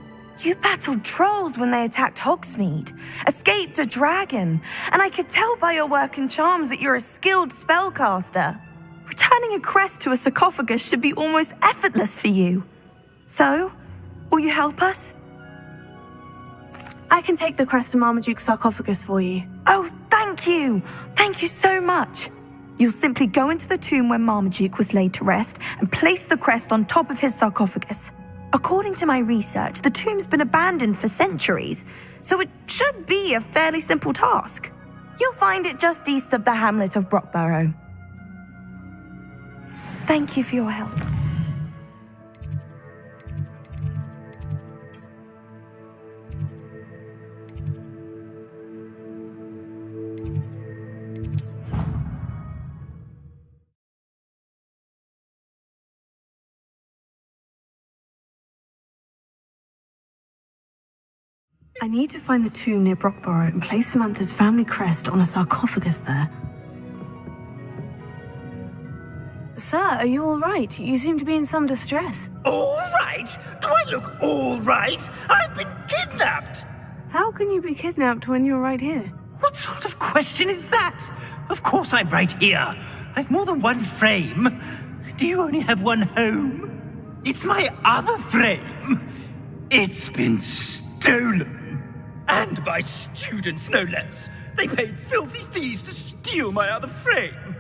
You battled trolls when they attacked Hogsmeade, escaped a dragon, and I could tell by your work and charms that you're a skilled spellcaster. Returning a crest to a sarcophagus should be almost effortless for you. So, will you help us? I can take the crest to Marmaduke's sarcophagus for you. Oh, thank you! Thank you so much! You'll simply go into the tomb where Marmaduke was laid to rest and place the crest on top of his sarcophagus. According to my research, the tomb's been abandoned for centuries, so it should be a fairly simple task. You'll find it just east of the hamlet of Brockborough. Thank you for your help. I need to find the tomb near Brockborough and place Samantha's family crest on a sarcophagus there. Sir, are you all right? You seem to be in some distress. All right? Do I look all right? I've been kidnapped! How can you be kidnapped when you're right here? What sort of question is that? Of course I'm right here. I've more than one frame. Do you only have one home? It's my other frame. It's been stolen. And by students, no less. They paid filthy thieves to steal my other frame.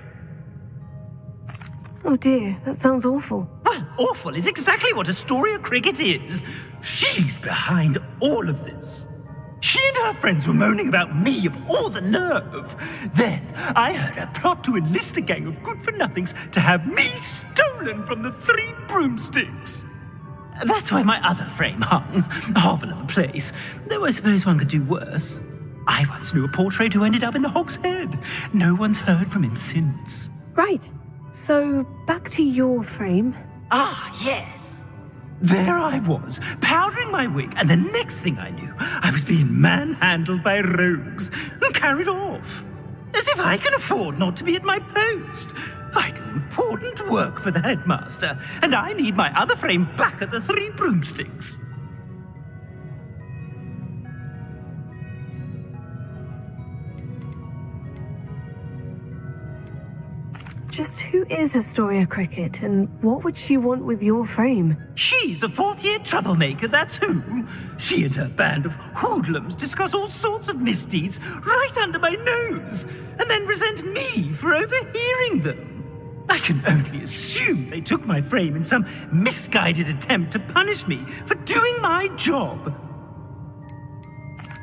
Oh dear, that sounds awful. Well, awful is exactly what Astoria Cricket is. She's behind all of this. She and her friends were moaning about me of all the nerve. Then I heard her plot to enlist a gang of good-for-nothings to have me stolen from the Three Broomsticks. That's why my other frame hung, half another place, though I suppose one could do worse. I once knew a portrait who ended up in the Hog's Head. No one's heard from him since. Right. So, back to your frame. Ah, yes. There I was, powdering my wig, and the next thing I knew, I was being manhandled by rogues and carried off. As if I can afford not to be at my post. I do important work for the headmaster, and I need my other frame back at the Three Broomsticks. Just who is Astoria Cricket, and what would she want with your frame? She's a fourth-year troublemaker, that's who. She and her band of hoodlums discuss all sorts of misdeeds right under my nose, and then resent me for overhearing them. I can only assume they took my frame in some misguided attempt to punish me for doing my job.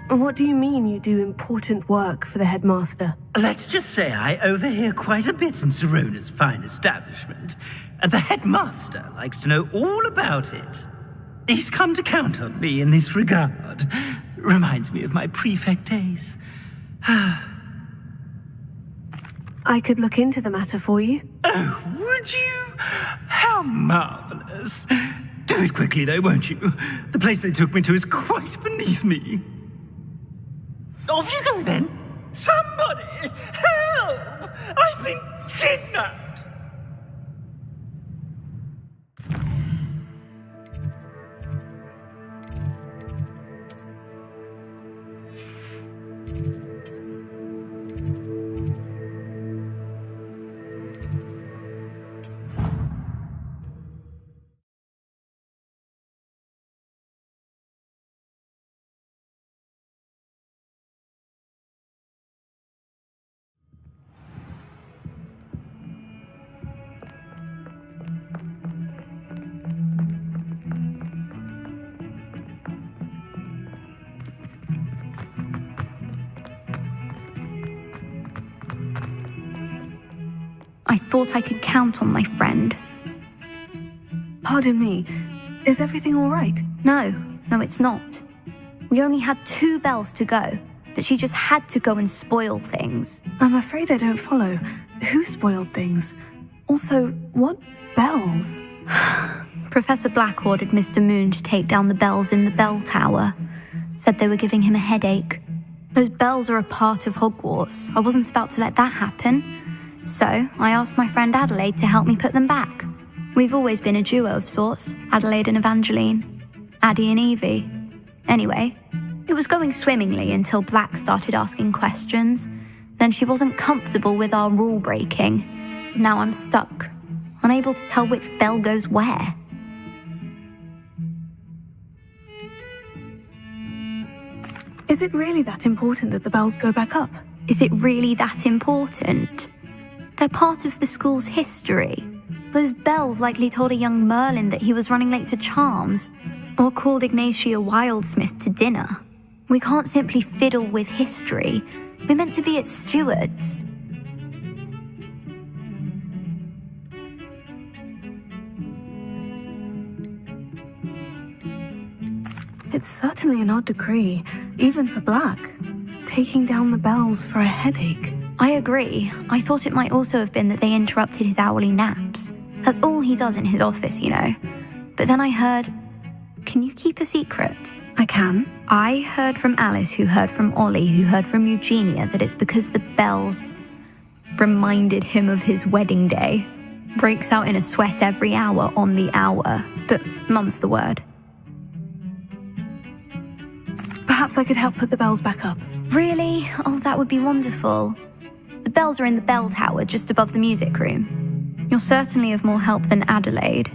What do you mean you do important work for the headmaster? Let's just say I overhear quite a bit in Serona's fine establishment, and the headmaster likes to know all about it. He's come to count on me in this regard. Reminds me of my prefect days. I could look into the matter for you. Oh, would you? How marvelous. Do it quickly, though, won't you? The place they took me to is quite beneath me. Off you go, then. Somebody, help! I've been kidnapped! I thought I could count on my friend. Pardon me, is everything all right? No, it's not. We only had 2 bells to go, but she just had to go and spoil things. I'm afraid I don't follow. Who spoiled things? Also, what bells? Professor Black ordered Mr. Moon to take down the bells in the bell tower. Said they were giving him a headache. Those bells are a part of Hogwarts. I wasn't about to let that happen. So, I asked my friend Adelaide to help me put them back. We've always been a duo of sorts, Adelaide and Evangeline. Addie and Evie. Anyway, it was going swimmingly until Black started asking questions. Then she wasn't comfortable with our rule breaking. Now I'm stuck, unable to tell which bell goes where. Is it really that important that the bells go back up? Is it really that important? They're part of the school's history. Those bells likely told a young Merlin that he was running late to Charms, or called Ignatia Wildsmith to dinner. We can't simply fiddle with history. We're meant to be its stewards. It's certainly an odd decree, even for Black. Taking down the bells for a headache. I agree. I thought it might also have been that they interrupted his hourly naps. That's all he does in his office, you know. But then I heard, can you keep a secret? I can. I heard from Alice, who heard from Ollie, who heard from Eugenia, that it's because the bells reminded him of his wedding day. Breaks out in a sweat every hour on the hour, but mum's the word. Perhaps I could help put the bells back up. Really? Oh, that would be wonderful. The bells are in the bell tower just above the music room. You're certainly of more help than Adelaide.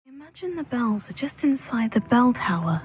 Imagine the bells are just inside the bell tower,